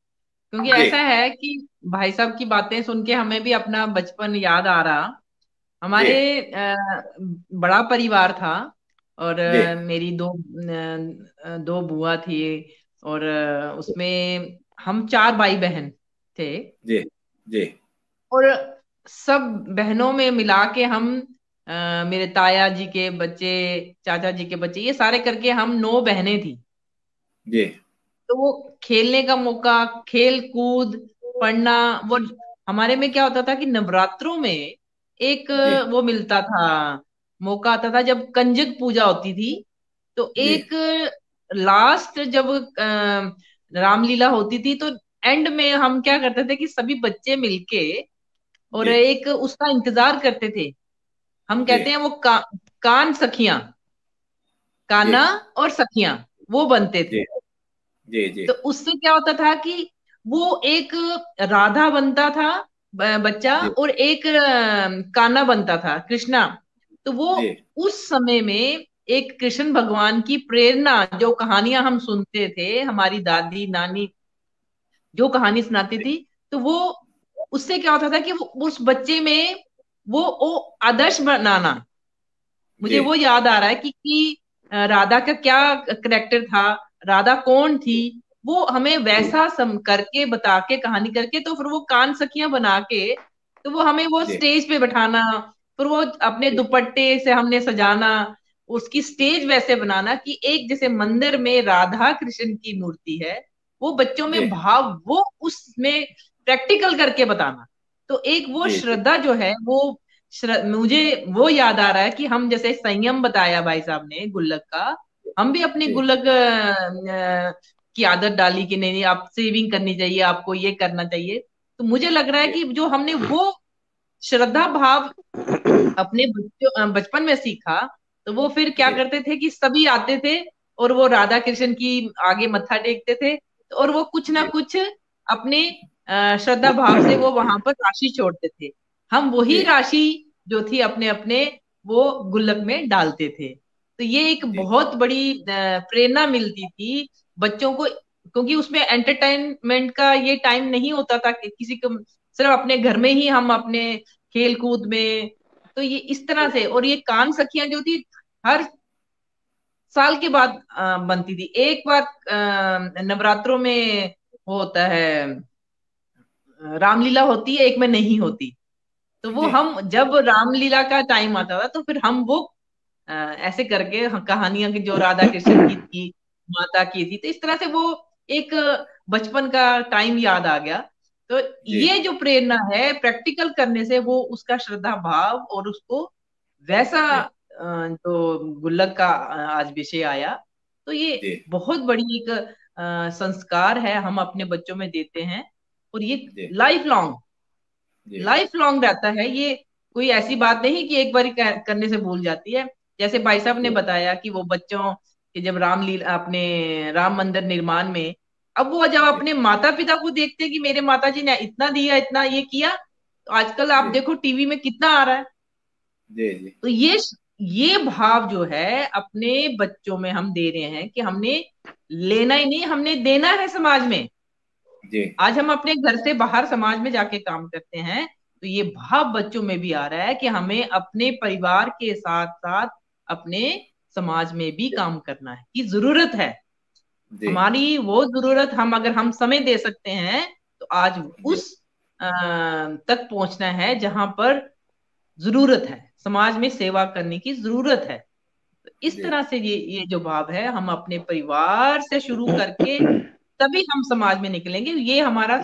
क्योंकि ऐसा है कि भाई साहब की बातें सुन के हमें भी अपना बचपन याद आ रहा। हमारे बड़ा परिवार था, और मेरी दो बुआ थी, और उसमें हम 4 भाई बहन थे। जी जी। और सब बहनों में मिला के हम मेरे ताया जी के बच्चे, चाचा जी के बच्चे, ये सारे करके हम 9 बहनें थी जी। तो वो खेलने का मौका, खेल कूद, पढ़ना, वो हमारे में क्या होता था कि नवरात्रों में एक वो मिलता था, मौका आता था जब कंजक पूजा होती थी। तो एक लास्ट जब रामलीला होती थी तो एंड में हम क्या करते थे कि सभी बच्चे मिलके और एक उसका इंतजार करते थे। हम कहते हैं वो कान सखियां, काना और सखियां वो बनते थे। जी जी। तो उससे क्या होता था कि वो एक राधा बनता था बच्चा, और एक काना बनता था कृष्णा। तो वो उस समय में एक कृष्ण भगवान की प्रेरणा, जो कहानियां हम सुनते थे, हमारी दादी नानी जो कहानी सुनाती थी, तो वो उससे क्या होता था कि वो उस बच्चे में वो आदर्श बनाना। मुझे वो याद आ रहा है कि राधा का क्या करेक्टर था, राधा कौन थी, वो हमें वैसा करके बता के, कहानी करके, तो फिर वो कान सखियां बना के, तो वो हमें वो स्टेज पे बैठाना, फिर वो अपने दुपट्टे से हमने सजाना, उसकी स्टेज वैसे बनाना कि एक जैसे मंदिर में राधा कृष्ण की मूर्ति है, वो बच्चों में भाव वो उसमें प्रैक्टिकल करके बताना। तो एक वो श्रद्धा जो है वो मुझे वो याद आ रहा है कि हम जैसे संयम बताया भाई साहब ने गुल्लक का, हम भी अपनी गुल्लक की आदत डाली कि नहीं आप सेविंग करनी चाहिए, आपको ये करना चाहिए। तो मुझे लग रहा है कि जो हमने वो श्रद्धा भाव अपने बचपन में सीखा, तो वो फिर क्या करते थे कि सभी आते थे और वो राधा कृष्ण की आगे मत्था टेकते थे, और वो कुछ ना कुछ अपने श्रद्धा भाव से वो वहां पर राशि छोड़ते थे। हम वही राशि जो थी अपने अपने वो गुल्लक में डालते थे। तो ये एक बहुत बड़ी प्रेरणा मिलती थी बच्चों को, क्योंकि उसमें एंटरटेनमेंट का ये टाइम नहीं होता था कि किसी को, सिर्फ अपने घर में ही हम अपने खेल कूद में। तो ये इस तरह से, और ये कान सखियां जो थी हर साल के बाद बनती थी। एक बार नवरात्रों में वो होता है, रामलीला होती है, एक में नहीं होती। तो वो हम जब रामलीला का टाइम आता था तो फिर हम वो ऐसे करके कहानियां की जो राधा कृष्ण की थी, माता की थी, तो इस तरह से वो एक बचपन का टाइम याद आ गया। तो ये जो प्रेरणा है प्रैक्टिकल करने से, वो उसका श्रद्धा भाव और उसको वैसा जो गुल्लक का आज विषय आया, तो ये बहुत बड़ी एक संस्कार है हम अपने बच्चों में देते हैं। और ये लाइफ लॉन्ग रहता है। ये कोई ऐसी बात नहीं कि एक बार करने से भूल जाती है। जैसे भाई साहब ने बताया कि वो बच्चों के जब रामलीला, अपने राम मंदिर निर्माण में, अब वो जब अपने माता पिता को देखते हैं कि मेरे माता जी ने इतना दिया, इतना ये किया, तो आजकल आप देखो टीवी में कितना आ रहा है। तो ये भाव जो है अपने बच्चों में हम दे रहे हैं कि हमने लेना ही नहीं, हमने देना है समाज में। आज हम अपने घर से बाहर समाज में जाके काम करते हैं, तो ये भाव बच्चों में भी आ रहा है कि हमें अपने परिवार के साथ साथ अपने समाज में भी काम करना है, की जरूरत है। हमारी वो जरूरत, अगर हम समय दे सकते हैं तो आज उस तक पहुंचना है जहां पर जरूरत है, समाज में सेवा करने की जरूरत है। तो इस तरह से ये जो भाव है, हम अपने परिवार से शुरू करके तभी हम समाज में निकलेंगे। ये हमारा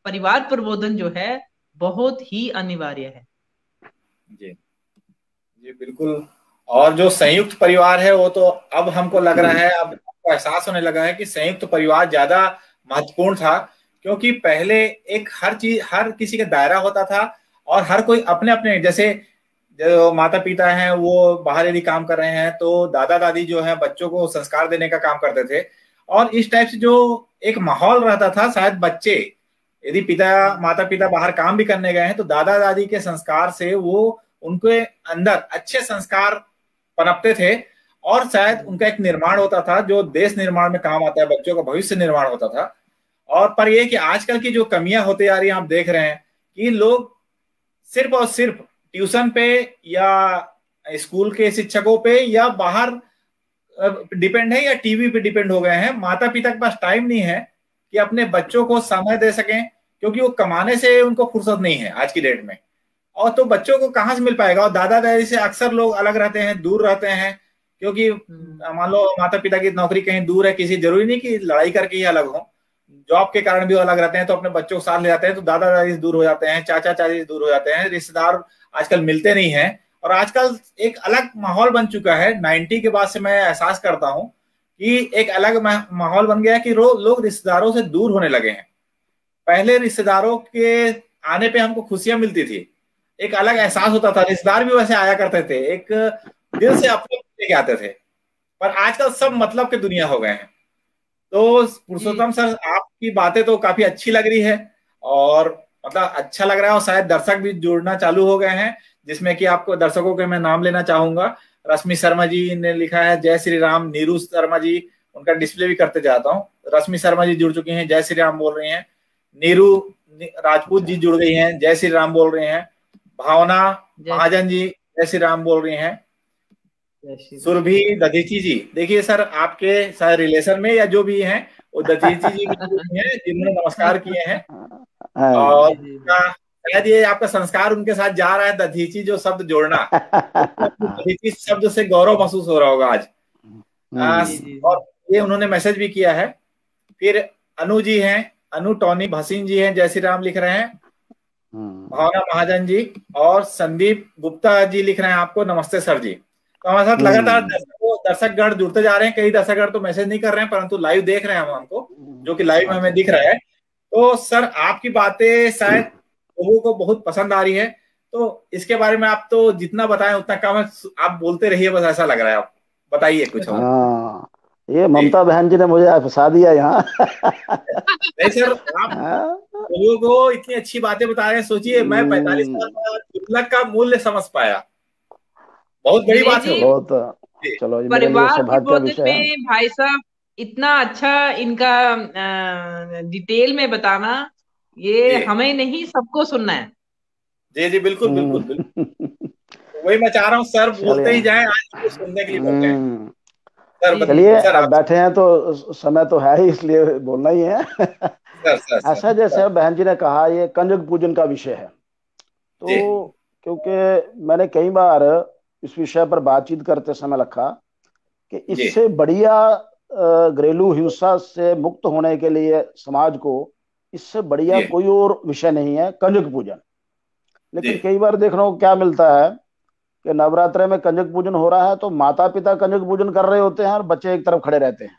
परिवार प्रबोधन जो है बहुत ही अनिवार्य है। जी जी बिल्कुल। और जो संयुक्त परिवार है वो तो अब हमको लग रहा है, अब हमको एहसास होने लगा है कि संयुक्त परिवार ज्यादा महत्वपूर्ण था। क्योंकि पहले एक हर किसी का दायरा होता था, और हर कोई अपने अपने, जैसे जो माता पिता हैं वो बाहर यदि काम कर रहे हैं तो दादा दादी जो है बच्चों को संस्कार देने का काम करते थे। और इस टाइप से जो एक माहौल रहता था, शायद बच्चे यदि माता पिता बाहर काम भी करने गए हैं तो दादा दादी के संस्कार से वो उनके अंदर अच्छे संस्कार पनपते थे, और शायद उनका एक निर्माण होता था जो देश निर्माण में काम आता है, बच्चों का भविष्य निर्माण होता था। और पर यह कि आजकल की जो कमियां होती जा रही हैं, आप देख रहे हैं कि लोग सिर्फ और सिर्फ ट्यूशन पे या स्कूल के शिक्षकों पे या बाहर डिपेंड है, या टीवी पे डिपेंड हो गए हैं। माता पिता के पास टाइम नहीं है कि अपने बच्चों को समय दे सकें, क्योंकि वो कमाने से उनको फुर्सत नहीं है आज की डेट में। और तो बच्चों को कहाँ से मिल पाएगा। और दादा दादी से अक्सर लोग अलग रहते हैं, दूर रहते हैं, क्योंकि मान लो माता पिता की नौकरी कहीं दूर है, किसी जरूरी नहीं कि लड़ाई करके ही अलग हो, जॉब के कारण भी अलग रहते हैं, तो अपने बच्चों को साथ ले जाते हैं। तो दादा दादी दूर हो जाते हैं, चाचा चाची दूर हो जाते हैं, रिश्तेदार आजकल मिलते नहीं हैं। और आजकल एक अलग माहौल बन चुका है। 90 के बाद से मैं एहसास करता हूं कि एक अलग माहौल बन गया है कि लोग रिश्तेदारों से दूर होने लगे हैं। पहले रिश्तेदारों के आने पे हमको खुशियां मिलती थी, एक अलग एहसास होता था, रिश्तेदार भी वैसे आया करते थे, एक दिल से अपने लेके आते थे। पर आजकल सब मतलब के दुनिया हो गए हैं। तो पुरुषोत्तम सर, आपकी बातें तो काफी अच्छी लग रही है, और मतलब अच्छा लग रहा है, और शायद दर्शक भी जुड़ना चालू हो गए हैं, जिसमें कि आपको दर्शकों के मैं नाम लेना चाहूंगा। रश्मि शर्मा जी ने लिखा है जय श्री राम। नीरू शर्मा जी, उनका डिस्प्ले भी करते जाता हूँ। रश्मि शर्मा जी जुड़ चुकी हैं, जय श्री राम बोल रही हैं। नीरू राजपूत जी जुड़ गई हैं, जय श्री राम बोल रही हैं। भावना महाजन जी जय श्री राम बोल रही हैं। सुरभि दधीची जी, देखिए सर आपके शायद रिलेशन में या जो भी हैं वो दधीची जी भी हैं जिन्होंने नमस्कार किए हैं। और शायद ये आपका संस्कार उनके साथ जा रहा है, दधीची जो शब्द जोड़ना, दधीची शब्द से गौरव महसूस हो रहा होगा आज। और ये उन्होंने मैसेज भी किया है। फिर अनु जी हैं, अनु टॉनी भसीन जी हैं, जय श्री राम लिख रहे हैं। भावना महाजन जी और संदीप गुप्ता जी लिख रहे हैं आपको नमस्ते सर जी। तो हमारे साथ लगातार दर्शकगण जुड़ते जा रहे हैं। कई दर्शकगण तो मैसेज नहीं कर रहे हैं, परंतु लाइव देख रहे हैं हम हमको, जो कि लाइव में हमें दिख रहा है। तो सर आपकी बातें शायद लोगों को बहुत पसंद आ रही है, तो इसके बारे में आप तो जितना बताएं उतना कम है, आप बोलते रहिए बस, ऐसा लग रहा है। आप बताइए कुछ। हाँ, ये ममता बहन जी ने मुझे फंसा दिया यहाँ। नहीं सर, आप लोगों को इतनी अच्छी बातें बता रहे हैं। सोचिए, मैं 45 साल बाद गुल्लक का मूल्य समझ पाया। बहुत बड़ी बात है। बहुत, चलो ये मेरे लिए परिवार सौभाग्य का प्रबोधन विषय है। में भाई साहब इतना अच्छा इनका डिटेल में बताना, ये हमें नहीं सबको सुनना है। जी जी, बिल्कुल बिल्कुल बिल्कुल। वही मैं चाह रहा हूँ, सर बोलते ही जाएं, आज कुछ सुनने के लिए बैठे हैं। सर चलिए, सर अब आप। बैठे हैं तो समय तो है ही, इसलिए बोलना ही है। सर सर ऐसा सर जैसे बहन जी ने कहा, ये कंजक पूजन का विषय है, जी तो क्योंकि मैंने कई बार इस विषय पर बातचीत करते समय रखा कि जी इससे बढ़िया घरेलू हिंसा से मुक्त होने के लिए समाज को, इससे बढ़िया जी कोई और विषय नहीं है कंजक पूजन। जी लेकिन कई बार देखने को क्या मिलता है कि नवरात्र में कंजक पूजन हो रहा है तो माता पिता कंजक पूजन कर रहे होते हैं और बच्चे एक तरफ खड़े रहते हैं।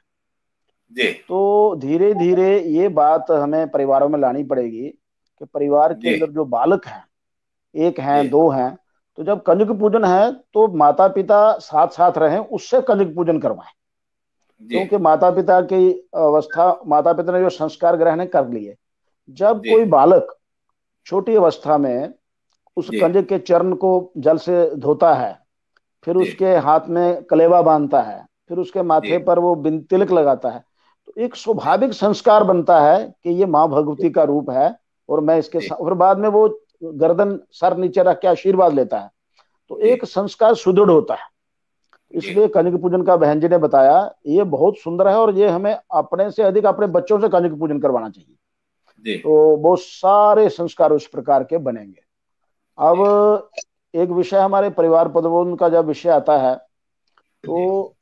जी तो धीरे धीरे ये बात हमें परिवारों में लानी पड़ेगी कि परिवार के जी अंदर जो बालक हैं, एक हैं जी दो हैं, तो जब कंजक पूजन है तो माता पिता साथ साथ रहें, उससे कंजक पूजन करवाएं। जी क्योंकि माता पिता की अवस्था, माता पिता ने जो संस्कार ग्रहण कर लिए, जब जी कोई बालक छोटी अवस्था में उस जी कंजक के चरण को जल से धोता है, फिर जी उसके हाथ में कलेवा बांधता है, फिर उसके माथे जी पर वो तिलक लगाता है, तो एक स्वाभाविक संस्कार बनता है कि ये माँ भगवती का रूप है और मैं इसके जी और बाद में वो गर्दन सर नीचे रख के आशीर्वाद लेता है, तो जी एक संस्कार सुदृढ़ होता है। जी इसलिए कंजक पूजन का बहन जी ने बताया, ये बहुत सुंदर है और ये हमें अपने से अधिक अपने बच्चों से कंजक पूजन करवाना चाहिए, जी तो बहुत सारे संस्कार उस प्रकार के बनेंगे। अब एक विषय हमारे परिवार प्रबोधन का जब विषय आता है, तो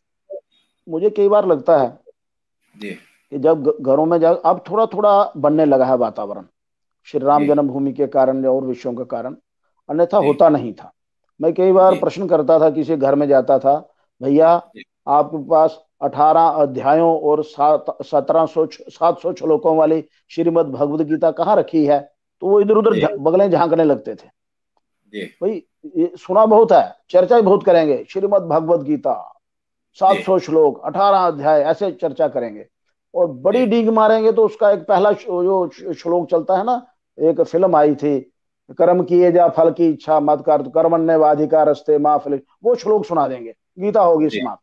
मुझे कई बार लगता है जी कि जब घरों में जब अब थोड़ा थोड़ा बनने लगा है वातावरण, श्री राम जी जन्मभूमि के कारण या और विषयों के कारण, अन्यथा जी होता नहीं था। मैं कई बार जी प्रश्न करता था, किसी घर में जाता था, भैया जी आपके पास 18 अध्यायों और 700 श्लोकों वाली श्रीमद् भगवद गीता कहाँ रखी है? तो वो इधर उधर जी बगलें झांकने लगते थे। जी भाई ये सुना बहुत है, चर्चा भी बहुत करेंगे, श्रीमद् भगवद गीता 700 श्लोक 18 अध्याय, ऐसे चर्चा करेंगे और बड़ी डींग मारेंगे। तो उसका एक पहला जो श्लोक चलता है ना, एक फिल्म आई थी, कर्म किए जा फल की इच्छा मत कर, कर्मण्येवाधिकार अस्ते माँ फल, वो श्लोक सुना देंगे, गीता होगी जी समाप्त।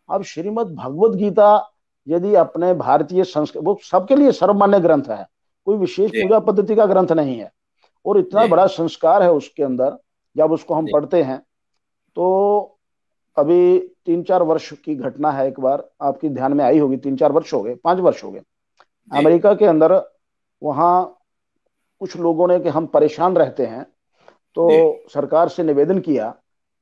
अब श्रीमद् भगवद गीता यदि अपने भारतीय संस्कृति, वो सबके लिए सर्वमान्य ग्रंथ है, कोई विशेष जी पूजा पद्धति का ग्रंथ नहीं है, और इतना जी बड़ा संस्कार है उसके अंदर। जब उसको हम जी पढ़ते हैं तो अभी 3-4 वर्ष की घटना है, एक बार आपकी ध्यान में आई होगी, 3-4 वर्ष हो गए, 5 वर्ष हो गए, जी अमेरिका के अंदर, वहाँ कुछ लोगों ने कि हम परेशान रहते हैं, जी तो सरकार से निवेदन किया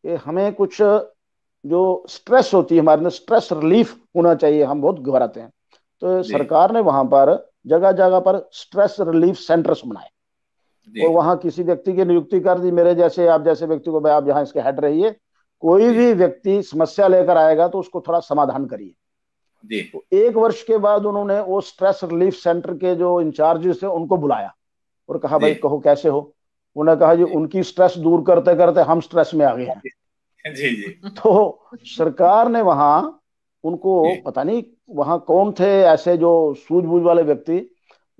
कि हमें कुछ जो स्ट्रेस होती है हमारे अंदर, स्ट्रेस रिलीफ होना चाहिए, हम बहुत घबराते हैं। तो जी सरकार ने वहां पर जगह जगह पर स्ट्रेस रिलीफ सेंटर्स बनाए जी और वहां किसी व्यक्ति की नियुक्ति कर दी, मेरे जैसे आप जैसे व्यक्ति को, भाई आप यहाँ इसके हेड रहिए, कोई जी भी व्यक्ति समस्या लेकर आएगा तो उसको थोड़ा समाधान करिए। जी तो 1 वर्ष के बाद उन्होंने वो स्ट्रेस रिलीफ सेंटर के जो इंचार्जेस थे उनको बुलाया और कहा, जी भाई कहो कैसे हो? उन्होंने कहा, जी उनकी स्ट्रेस दूर करते करते हम स्ट्रेस में आ गए हैं। जी जी तो सरकार ने वहां उनको, पता नहीं वहां कौन थे ऐसे जो सूझबूझ वाले व्यक्ति,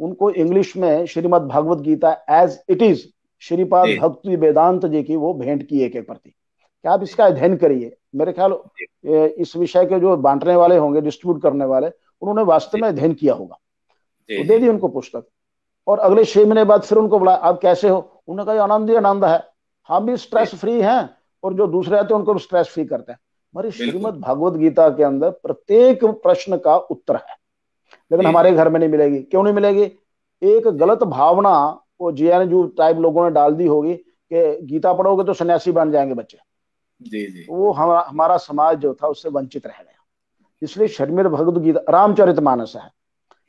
उनको इंग्लिश में Shrimad Bhagavad Gita as it is Shripad ji Bhakti Vedanta जी की वो भेंट की एक एक प्रति, कि आप इसका अध्ययन करिए। मेरे ख्याल इस विषय के जो बांटने वाले होंगे, डिस्ट्रीब्यूट करने वाले, उन्होंने वास्तव में अध्ययन किया होगा, जी तो जी दे दी उनको पुस्तक। और अगले 6 महीने बाद फिर उनको बुलाया, आप कैसे हो? उन्होंने कहा, आनंद ही आनंद है, हम भी जी स्ट्रेस फ्री हैं और जो दूसरे आते हैं उनको भी स्ट्रेस फ्री करते हैं। हमारी बिल्कुल श्रीमद् भागवत गीता के अंदर प्रत्येक प्रश्न का उत्तर है, लेकिन जी जी हमारे घर में नहीं मिलेगी। क्यों नहीं मिलेगी? एक गलत भावना वो जेएनयू टाइप लोगों ने डाल दी होगी कि गीता पढ़ोगे तो सन्यासी बन जाएंगे बच्चे, जी जी तो वो हमारा समाज जो था उससे वंचित रह गया। इसलिए श्रीमद् भगवद गीता रामचरितमानस है,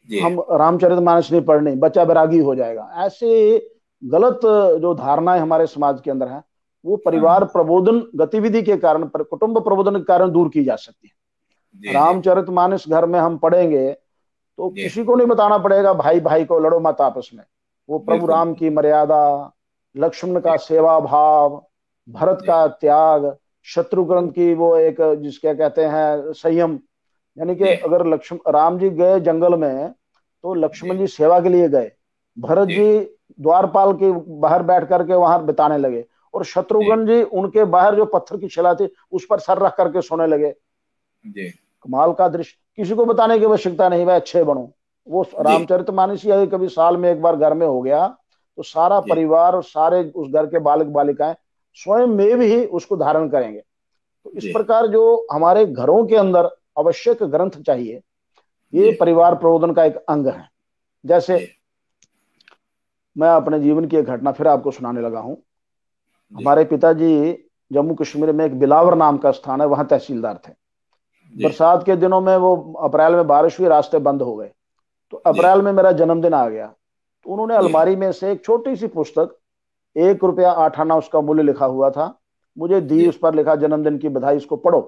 जी हम रामचरितमानस नहीं पढ़नी, बच्चा बैरागी हो जाएगा, ऐसे गलत जो धारणाएं हमारे समाज के अंदर है, वो परिवार हाँ प्रबोधन गतिविधि के कारण, कुटुंब प्रबोधन के कारण दूर की जा सकती है। जी जी रामचरितमानस घर में हम पढ़ेंगे तो जी किसी को नहीं बताना पड़ेगा भाई भाई को लड़ो मत आपस में, वो प्रभु बिल्कुल राम की मर्यादा, लक्ष्मण का सेवा भाव, भरत जी का त्याग, शत्रुघ्न की वो एक जिसके कहते हैं संयम, यानी कि अगर राम जी गए जंगल में तो लक्ष्मण जी सेवा के लिए गए, भरत जी द्वारपाल के बाहर बैठ करके वहां बिताने लगे, और शत्रुघ्न जी उनके बाहर जो पत्थर की शिला थी उस पर सर रख करके सोने लगे। कमाल का दृश्य, किसी को बताने की आवश्यकता नहीं, भाई अच्छे बनो। वो रामचरितमानस यदि कभी साल में एक बार घर में हो गया तो सारा परिवार और सारे उस घर के बालक बालिकाएं स्वयं में भी उसको धारण करेंगे। तो इस प्रकार जो हमारे घरों के अंदर आवश्यक ग्रंथ चाहिए, ये परिवार प्रबोधन का एक अंग है। जैसे मैं अपने जीवन की एक घटना फिर आपको सुनाने लगा हूं। हमारे पिताजी जम्मू कश्मीर में एक बिलावर नाम का स्थान है, वहां तहसीलदार थे। बरसात के दिनों में वो अप्रैल में बारिश हुई, रास्ते बंद हो गए, तो अप्रैल में मेरा जन्मदिन आ गया, तो उन्होंने अलमारी में से एक छोटी सी पुस्तक, 1 रुपया 8 आना उसका मूल्य लिखा हुआ था, मुझे दी। उस पर लिखा जन्मदिन की बधाई, इसको पढ़ो।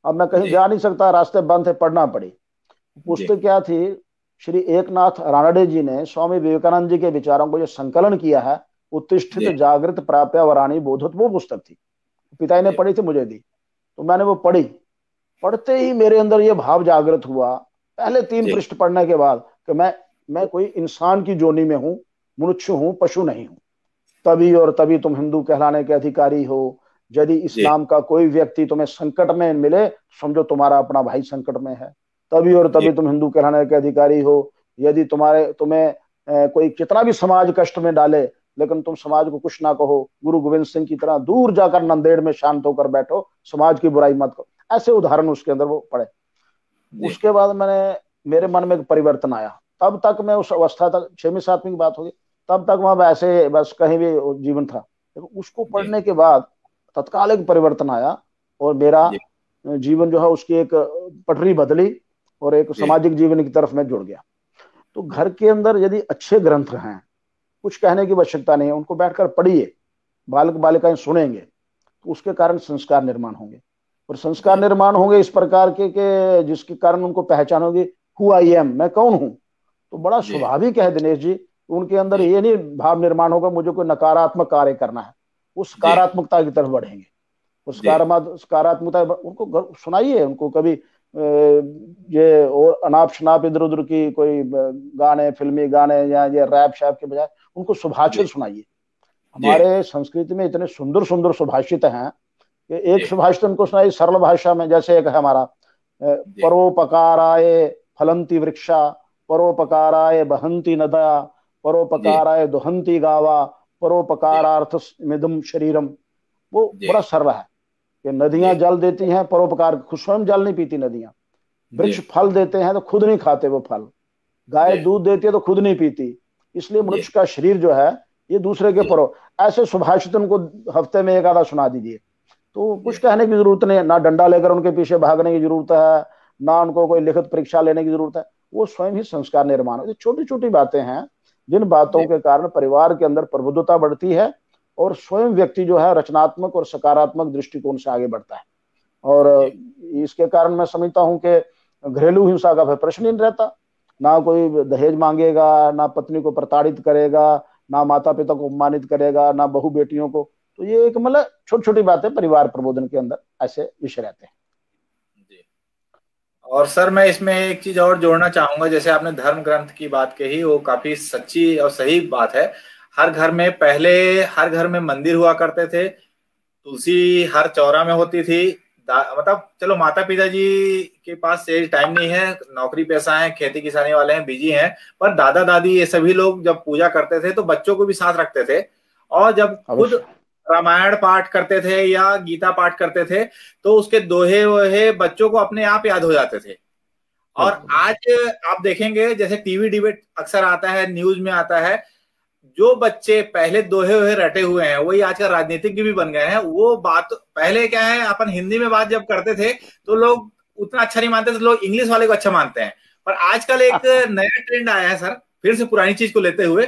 अब मैं कहीं जा नहीं सकता, रास्ते बंद थे, पढ़ना पड़ी। पुस्तक क्या थी? श्री एकनाथ रानडे जी ने स्वामी विवेकानंद जी के विचारों को जो संकलन किया है, उत्तिष्ठित जागृत प्राप्य वराणी बोधत, वो पुस्तक थी। पिताजी ने पढ़ी थी, मुझे दी, तो मैंने वो पढ़ी। पढ़ते ही मेरे अंदर ये भाव जागृत हुआ, पहले 3 पृष्ठ पढ़ने के बाद, कि मैं कोई इंसान की जोनी में हूं, मनुष्य हूं, पशु नहीं हूं। तभी और तभी तुम हिंदू कहलाने के अधिकारी हो। यदि इस्लाम का कोई व्यक्ति तुम्हें संकट में मिले, समझो तुम्हारा अपना भाई संकट में है। तभी और तभी तुम हिंदू कहलाने के अधिकारी हो। यदि तुम्हें कोई कितना भी समाज कष्ट में डाले, लेकिन तुम समाज को कुछ ना कहो, गुरु गोविंद सिंह की तरह दूर जाकर नंदेड़ में शांत होकर बैठो, समाज की बुराई मत करो। ऐसे उदाहरण उसके अंदर वो पढ़े। उसके बाद मेरे मन में एक परिवर्तन आया। तब तक मैं उस अवस्था तक, 6वीं 7वीं की बात होगी, तब तक मैं वैसे बस कहीं भी जीवन था। उसको पढ़ने के बाद तत्काल एक परिवर्तन आया, और मेरा जीवन जो है उसकी एक पटरी बदली, और एक सामाजिक जीवन की तरफ मैं जुड़ गया। तो घर के अंदर यदि अच्छे ग्रंथ हैं, कुछ कहने की आवश्यकता नहीं है, उनको बैठकर पढ़िए, बालक बालिकाएं सुनेंगे, तो उसके कारण संस्कार निर्माण होंगे। और संस्कार निर्माण होंगे इस प्रकार के जिसके कारण उनको पहचान होगी, हु आई एम, मैं कौन हूं। तो बड़ा स्वाभाविक है दिनेश जी, उनके अंदर ये नहीं भाव निर्माण होगा मुझे कोई नकारात्मक कार्य करना है, उस सकारात्मकता की तरफ बढ़ेंगे। उस सकारात्मकता उनको सुनाइए, उनको कभी ये और अनाप शनाप इधर उधर की कोई गाने, फिल्मी गाने या ये रैप शैप के बजाय उनको सुभाषित सुनाइए। हमारे संस्कृति में इतने सुंदर सुंदर सुभाषित हैं कि एक सुभाषित उनको सुनाइए सरल भाषा में। जैसे एक है हमारा, परोपकाराय फलंती वृक्षा, परोपकाराय बहंती नद्या, परोपकाराय दुहंती गावा, परोपकारार्थ मिदम शरीरम। वो बड़ा सरल है कि नदियां जल देती हैं परोपकार, खुद स्वयं जल नहीं पीती नदियां। वृक्ष फल देते हैं तो खुद नहीं खाते वो फल। गाय दूध देती है तो खुद नहीं पीती। इसलिए मनुष्य का शरीर जो है ये दूसरे के परो। ऐसे सुभाषित उनको हफ्ते में एक आधा सुना दीजिए, तो कुछ कहने की जरूरत नहीं है, ना डंडा लेकर उनके पीछे भागने की जरूरत है, ना उनको कोई लिखित परीक्षा लेने की जरूरत है। वो स्वयं ही संस्कार निर्माण होती। छोटी छोटी बातें हैं जिन बातों के कारण परिवार के अंदर प्रबुद्धता बढ़ती है, और स्वयं व्यक्ति जो है रचनात्मक और सकारात्मक दृष्टिकोण से आगे बढ़ता है। और इसके कारण मैं समझता हूं कि घरेलू हिंसा का प्रश्न ही नहीं रहता। ना कोई दहेज मांगेगा, ना पत्नी को प्रताड़ित करेगा, ना माता पिता को अपमानित करेगा, ना बहू बेटियों को। तो ये एक मतलब छोटी छोटी बातें परिवार प्रबोधन के अंदर ऐसे विषय रहते हैं। और सर मैं इसमें एक चीज और जोड़ना चाहूंगा, जैसे आपने धर्म ग्रंथ की बात कही, वो काफी सच्ची और सही बात है। हर घर में पहले हर घर में मंदिर हुआ करते थे, तुलसी हर चौरा में होती थी। मतलब चलो माता पिता जी के पास सेज टाइम नहीं है, नौकरी पेशा है, खेती किसानी वाले हैं, बिजी हैं, पर दादा दादी ये सभी लोग जब पूजा करते थे तो बच्चों को भी साथ रखते थे। और जब खुद रामायण पाठ करते थे या गीता पाठ करते थे तो उसके दोहे वोहे बच्चों को अपने आप याद हो जाते थे। और आज आप देखेंगे जैसे टीवी डिबेट अक्सर आता है, न्यूज में आता है, जो बच्चे पहले दोहे वोहे रटे हुए हैं वही आजकल राजनीतिज्ञ भी बन गए हैं। वो बात पहले क्या है, अपन हिंदी में बात जब करते थे तो लोग उतना अच्छा नहीं मानते थे, लोग इंग्लिश वाले को अच्छा मानते हैं। पर आजकल एक नया ट्रेंड आया है सर, फिर से पुरानी चीज को लेते हुए,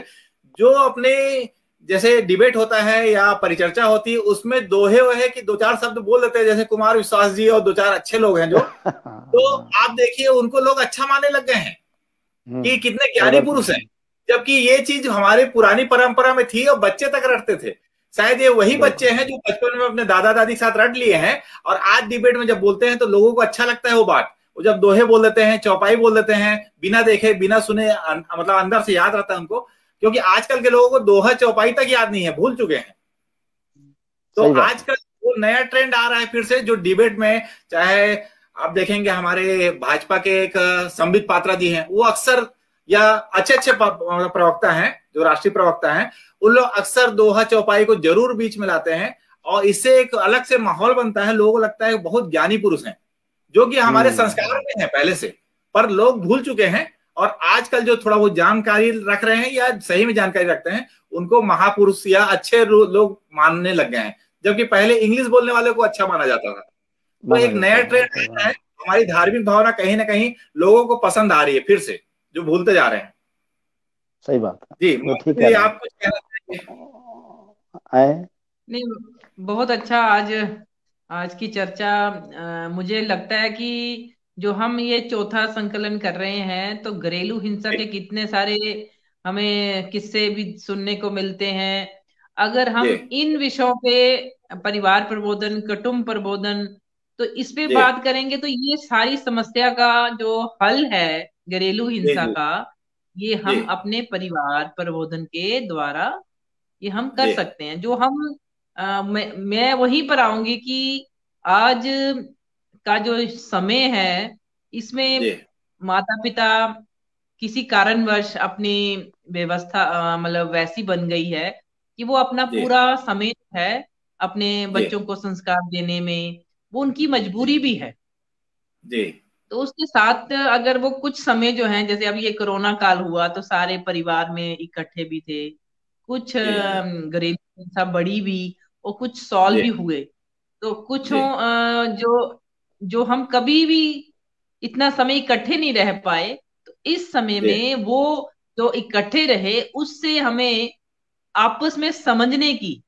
जो अपने जैसे डिबेट होता है या परिचर्चा होती है उसमें दोहे वहे की 2-4 शब्द बोल देते हैं, जैसे कुमार विश्वास जी और 2-4 अच्छे लोग हैं जो तो आप देखिए उनको लोग अच्छा मानने लग गए हैं कि कितने ज्ञानी पुरुष हैं, जबकि ये चीज हमारे पुरानी परंपरा में थी और बच्चे तक रटते थे। शायद ये वही बच्चे हैं जो बचपन में अपने दादा दादी के साथ रट लिए हैं और आज डिबेट में जब बोलते हैं तो लोगों को अच्छा लगता है वो बात, वो जब दोहे बोल देते हैं, चौपाई बोल देते हैं, बिना देखे बिना सुने, मतलब अंदर से याद रहता है उनको, क्योंकि आजकल के लोगों को दोहा चौपाई तक याद नहीं है, भूल चुके हैं। तो आजकल वो नया ट्रेंड आ रहा है फिर से, जो डिबेट में, चाहे आप देखेंगे हमारे भाजपा के एक संबित पात्रा जी हैं, वो अक्सर, या अच्छे प्रवक्ता हैं जो राष्ट्रीय प्रवक्ता हैं, उन लोग अक्सर दोहा चौपाई को जरूर बीच में लाते हैं, और इससे एक अलग से माहौल बनता है। लोगों को लगता है बहुत ज्ञानी पुरुष हैं, जो कि हमारे संस्कार में है पहले से, पर लोग भूल चुके हैं। और आजकल जो थोड़ा वो जानकारी रख रहे हैं या सही में जानकारी रखते हैं, उनको महापुरुष या अच्छे लोग मानने लग गए हैं, जबकि पहले इंग्लिश बोलने वाले को अच्छा माना जाता था। तो एक नया ट्रेंड है, हमारी धार्मिक भावना कहीं ना कहीं लोगों को पसंद आ रही है फिर से, जो भूलते जा रहे हैं। सही बात जी, ठीक है। आप कुछ कहना चाहिए? नहीं, बहुत अच्छा आज की चर्चा। मुझे लगता है कि जो हम ये चौथा संकलन कर रहे हैं, तो घरेलू हिंसा के कितने सारे हमें किस्से भी सुनने को मिलते हैं। अगर हम इन विषयों पे, परिवार प्रबोधन, कुटुंब प्रबोधन, तो इस पे बात करेंगे, तो ये सारी समस्या का जो हल है घरेलू हिंसा का, ये हम अपने परिवार प्रबोधन के द्वारा ये हम कर सकते हैं। जो हम मैं वहीं पर आऊंगी कि आज का जो समय है, इसमें माता पिता किसी कारणवश अपनी व्यवस्था मतलब वैसी बन गई है कि वो अपना पूरा समय है अपने बच्चों को संस्कार देने में, वो उनकी मजबूरी भी है। तो उसके साथ अगर वो कुछ समय जो है, जैसे अभी ये कोरोना काल हुआ, तो सारे परिवार में इकट्ठे भी थे, कुछ घरेलू हिंसा बढ़ी भी और कुछ सॉल्व भी हुए। तो कुछ जो जो हम कभी भी इतना समय इकट्ठे नहीं रह पाए, तो इस समय में वो जो इकट्ठे रहे, उससे हमें आपस में समझने की,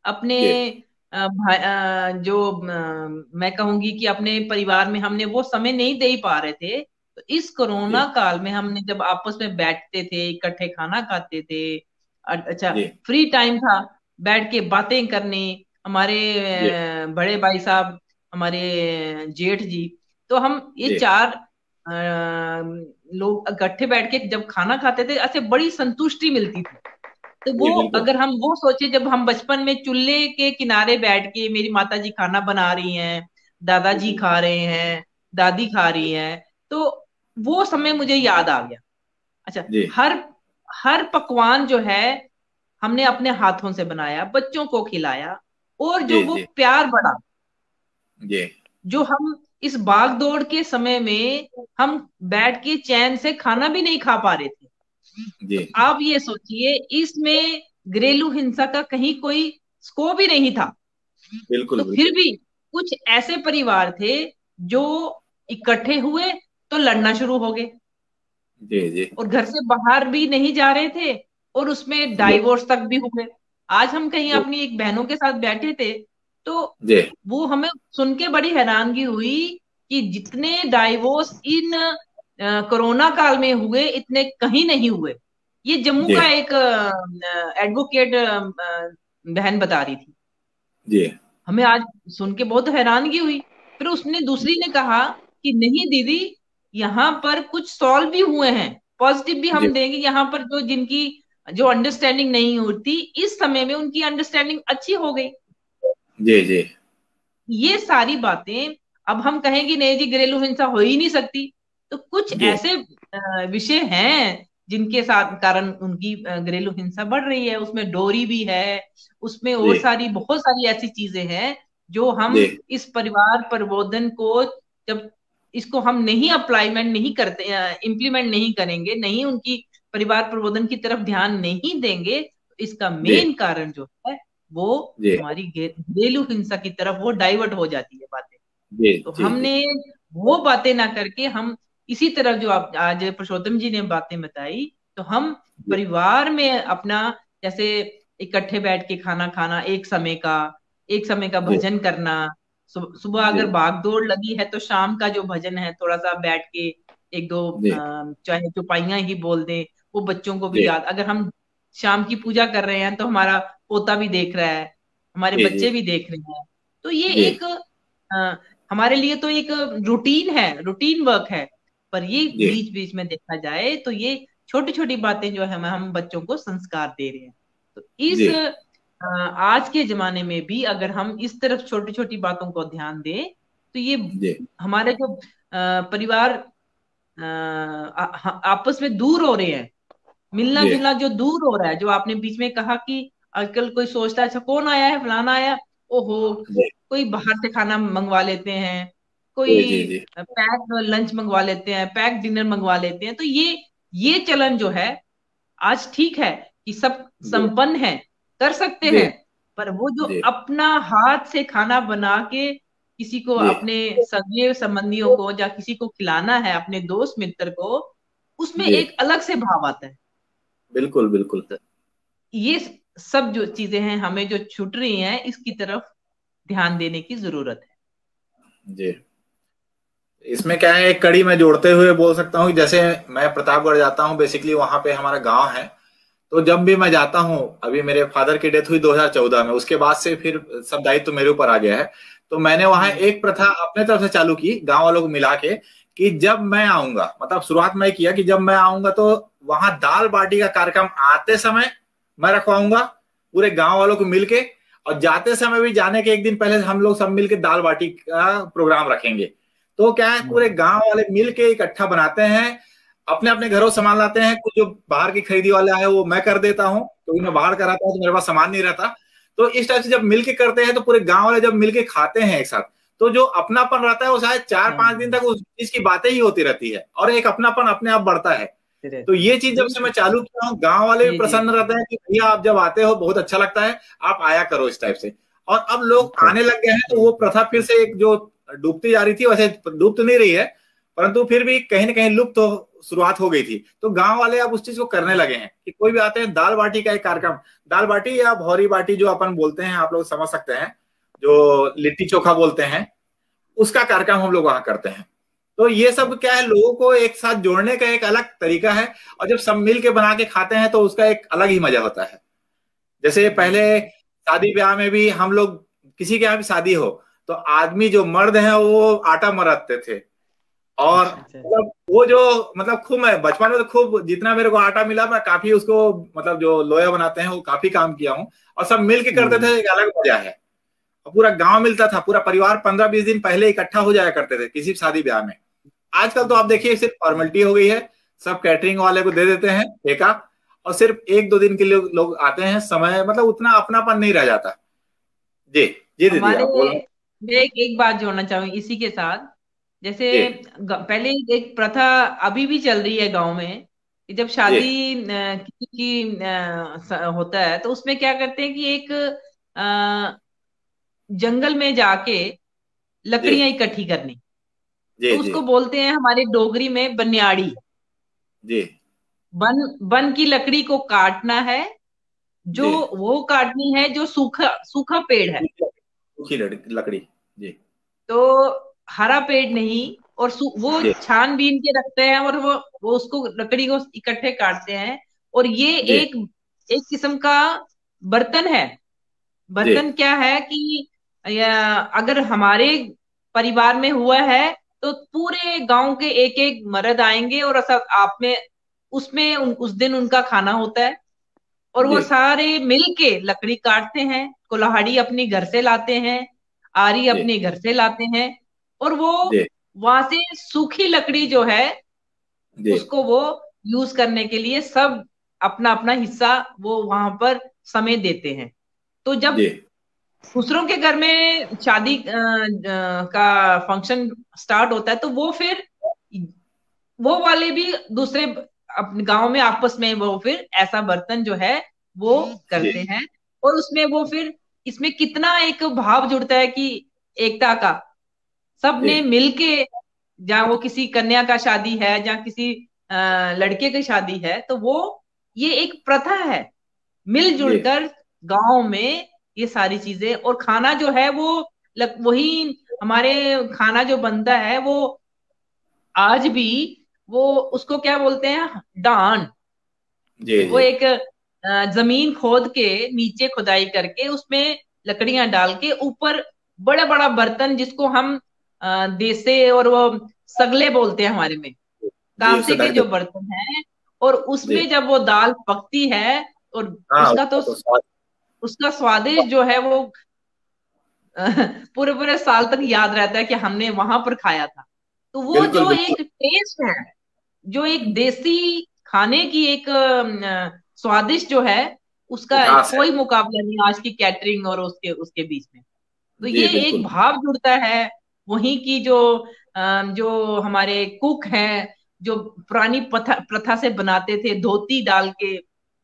अपने जो मैं कहूंगी कि अपने परिवार में हमने वो समय नहीं दे पा रहे थे, तो इस कोरोना काल में हमने जब आपस में बैठते थे, इकट्ठे खाना खाते थे, अच्छा फ्री टाइम था, बैठ के बातें करने, हमारे बड़े भाई साहब, हमारे जेठ जी, तो हम ये चार लोग इकट्ठे बैठ के जब खाना खाते थे, ऐसे बड़ी संतुष्टि मिलती थी। तो वो अगर हम वो सोचे, जब हम बचपन में चूल्हे के किनारे बैठ के मेरी माता जी खाना बना रही हैं, दादाजी खा रहे हैं, दादी खा रही हैं, तो वो समय मुझे याद आ गया। अच्छा, हर पकवान जो है हमने अपने हाथों से बनाया, बच्चों को खिलाया, और जो वो प्यार बढ़ा, जो हम इस भाग दौड़ के समय में हम बैठ के चैन से खाना भी नहीं खा पा रहे थे। तो आप ये सोचिए, इसमें घरेलू हिंसा का कहीं कोई स्कोप ही नहीं था। बिल्कुल, तो फिर भी कुछ ऐसे परिवार थे जो इकट्ठे हुए तो लड़ना शुरू हो गए, और घर से बाहर भी नहीं जा रहे थे, और उसमें डाइवोर्स तक भी हुए। आज हम कहीं अपनी एक बहनों के साथ बैठे थे, तो वो हमें सुन के बड़ी हैरानगी हुई कि जितने डाइवोर्स इन कोरोना काल में हुए, इतने कहीं नहीं हुए। ये जम्मू का एक एडवोकेट बहन बता रही थी। हमें आज सुन के बहुत हैरानगी हुई। फिर उसने दूसरी ने कहा कि नहीं दीदी, यहाँ पर कुछ सॉल्व भी हुए हैं, पॉजिटिव भी हम देंगे। यहाँ पर जो जिनकी जो अंडरस्टैंडिंग नहीं होती, इस समय में उनकी अंडरस्टैंडिंग अच्छी हो गई। ये सारी बातें अब हम कहेंगे नहीं जी घरेलू हिंसा हो ही नहीं सकती, तो कुछ ऐसे विषय हैं जिनके साथ कारण उनकी घरेलू हिंसा बढ़ रही है। उसमें डोरी भी है, उसमें और बहुत सारी ऐसी चीजें हैं जो हम इस परिवार प्रबोधन को, जब इसको हम नहीं अप्लाईमेंट नहीं करते, इम्प्लीमेंट नहीं करेंगे, नहीं उनकी परिवार प्रबोधन की तरफ ध्यान नहीं देंगे, तो इसका मेन कारण जो है वो हमारी घरेलू हिंसा की तरफ वो डाइवर्ट हो जाती है बातें। तो हमने वो बातें ना करके हम इसी तरफ, जो आप आज पुरुषोत्तम जी ने बातें बताई, तो हम परिवार में अपना, जैसे इकट्ठे बैठ के खाना खाना, एक समय का भजन करना, सुबह अगर भागदौड़ लगी है तो शाम का जो भजन है, थोड़ा सा बैठ के एक दो चाहे चौपाइयां ही बोल दें, वो बच्चों को भी याद। अगर हम शाम की पूजा कर रहे हैं तो हमारा पोता भी देख रहा है, हमारे बच्चे भी देख रहे हैं, तो ये एक हमारे लिए तो एक रूटीन है, रूटीन वर्क है, पर ये बीच बीच में देखा जाए तो ये छोटी छोटी बातें जो है हम बच्चों को संस्कार दे रहे हैं। तो इस आज के जमाने में भी अगर हम इस तरफ छोटी छोटी बातों को ध्यान दें तो ये हमारे जो परिवार आपस में दूर हो रहे हैं, मिलना जुलना जो दूर हो रहा है, जो आपने बीच में कहा कि आजकल कोई सोचता है अच्छा कौन आया है, फलाना आया, ओहो, कोई बाहर से खाना मंगवा लेते हैं, कोई पैक लंच मंगवा लेते हैं, पैक डिनर मंगवा लेते हैं। तो ये चलन जो है आज ठीक है कि सब संपन्न है, कर सकते हैं, पर वो जो अपना हाथ से खाना बना के किसी को, अपने सगे संबंधियों को या किसी को खिलाना है, अपने दोस्त मित्र को, उसमें एक अलग से भाव आता है। बिल्कुल बिल्कुल। ये सब जो चीजें हैं हमें जो छूट रही हैं, इसकी तरफ ध्यान देने की जरूरत है। जी, इसमें क्या है, एक कड़ी मैं जोड़ते हुए बोल सकता हूँ, जैसे मैं प्रतापगढ़ जाता हूँ, बेसिकली वहां पे हमारा गांव है, तो जब भी मैं जाता हूँ, अभी मेरे फादर की डेथ हुई 2014 में, उसके बाद से फिर सब दायित्व तो मेरे ऊपर आ गया है, तो मैंने वहां एक प्रथा अपने तरफ से चालू की, गांव वालों को मिला के, कि जब मैं आऊंगा, मतलब शुरुआत में किया कि जब मैं आऊंगा तो वहां दाल बाटी का कार्यक्रम आते समय मैं रखवाऊंगा पूरे गांव वालों को मिलके, और जाते समय भी, जाने के एक दिन पहले हम लोग सब मिलके दाल बाटी का प्रोग्राम रखेंगे। तो क्या है, पूरे गांव वाले मिलके इकट्ठा बनाते हैं, अपने अपने घरों सामान लाते हैं, कुछ जो बाहर की खरीदी वाला है वो मैं कर देता हूँ, क्योंकि मैं बाहर कराता हूँ तो मेरे पास सामान नहीं रहता। तो इस टाइप से जब मिलके करते हैं तो पूरे गांव वाले जब मिलके खाते हैं एक साथ, तो जो अपनापन रहता है वो शायद 4-5 दिन तक उस चीज की बातें ही होती रहती है, और एक अपनापन अपने आप बढ़ता है। तो ये चीज जब से मैं चालू किया हूँ, गांव वाले भी प्रसन्न रहते हैं कि भैया आप जब आते हो बहुत अच्छा लगता है, आप आया करो, इस टाइप से। और अब लोग आने लग गए हैं, तो वो प्रथा फिर से एक जो डूबती जा रही थी, वैसे डूब तो नहीं रही है, परंतु फिर भी कहीं ना कहीं लुप्त तो शुरुआत हो गई थी। तो गांव वाले अब उस चीज को करने लगे हैं कि कोई भी आते हैं, दाल बाटी का एक कार्यक्रम, दाल बाटी या भौरी बाटी जो अपन बोलते हैं, आप लोग समझ सकते हैं, जो लिट्टी चोखा बोलते हैं, उसका कार्यक्रम हम लोग वहां करते हैं। तो ये सब क्या है, लोगों को एक साथ जोड़ने का एक अलग तरीका है, और जब सब मिल के बना के खाते हैं तो उसका एक अलग ही मजा होता है। जैसे पहले शादी ब्याह में भी हम लोग, किसी के यहाँ भी शादी हो तो आदमी जो मर्द है वो आटा मरते थे, और मतलब वो जो, मतलब खूब, मैं बचपन में तो खूब, जितना मेरे को आटा मिला मैं काफी उसको, मतलब जो लोया बनाते हैं वो काफी काम किया हूँ, और सब मिल के करते थे, एक अलग मजा है। और पूरा गांव मिलता था, पूरा परिवार 15-20 दिन पहले इकट्ठा हो जाया करते थे किसी शादी ब्याह में। आजकल तो आप देखिए सिर्फ फॉर्मेलिटी हो गई है, सब कैटरिंग वाले को दे देते हैं ठेका, और सिर्फ 1-2 दिन के लिए लोग आते हैं, समय, मतलब उतना अपनापन नहीं रह जाता। जी जी दीदी, आप बोलो। मैं एक बात जोड़ना चाहूंगी इसी के साथ। जैसे पहले एक प्रथा अभी भी चल रही है गांव में, कि जब शादी किसी की होता है तो उसमें क्या करते हैं कि एक जंगल में जाके लकड़ियां इकट्ठी करनी, तो उसको बोलते हैं हमारे डोगरी में बनियाड़ी। जी, बन की लकड़ी को काटना है, जो वो काटनी है जो सूखा सूखा पेड़ है, सूखी लकड़ी। जी, तो हरा पेड़ नहीं, और वो छानबीन के रखते हैं, और वो उसको लकड़ी को इकट्ठे काटते हैं। और ये एक किस्म का बर्तन है। बर्तन क्या है कि अगर हमारे परिवार में हुआ है तो पूरे गांव के एक एक मर्द आएंगे, और आप में उसमें उस दिन उनका खाना होता है, और वो सारे मिल के लकड़ी काटते हैं, कुल्हाड़ी अपने घर से लाते हैं, आरी अपने घर से लाते हैं, और वो वहां से सूखी लकड़ी जो है उसको वो यूज करने के लिए सब अपना अपना हिस्सा वो वहां पर समय देते हैं। तो जब दूसरों के घर में शादी का फंक्शन स्टार्ट होता है तो वो फिर वो वाले भी दूसरे अपने गांव में आपस में वो फिर ऐसा बर्तन जो है वो करते हैं, और उसमें वो फिर इसमें कितना एक भाव जुड़ता है कि एकता का, सबने मिलके, जहाँ वो किसी कन्या का शादी है, जहाँ किसी लड़के की शादी है, तो वो ये एक प्रथा है मिलजुल कर गांव में ये सारी चीजें। और खाना जो है वो वही हमारे खाना जो बनता है वो आज भी, वो उसको क्या बोलते हैं, डांड। वो एक जमीन खोद के नीचे खुदाई करके उसमें लकड़ियां डाल के ऊपर बड़ा बड़ा बर्तन, जिसको हम देसे और वो सगले बोलते हैं हमारे में, कांसे के जो बर्तन हैं, और उसमें जब वो दाल पकती है और उसका स्वादिष्ट जो है वो पूरे पूरे साल तक याद रहता है कि हमने वहां पर खाया था। तो वो जो एक टेस्ट है, जो एक देसी खाने की एक स्वादिष्ट जो है, उसका कोई मुकाबला नहीं आज की कैटरिंग और उसके बीच में। तो ये एक भाव जुड़ता है वहीं की जो हमारे कुक हैं, जो पुरानी प्रथा से बनाते थे, धोती डाल के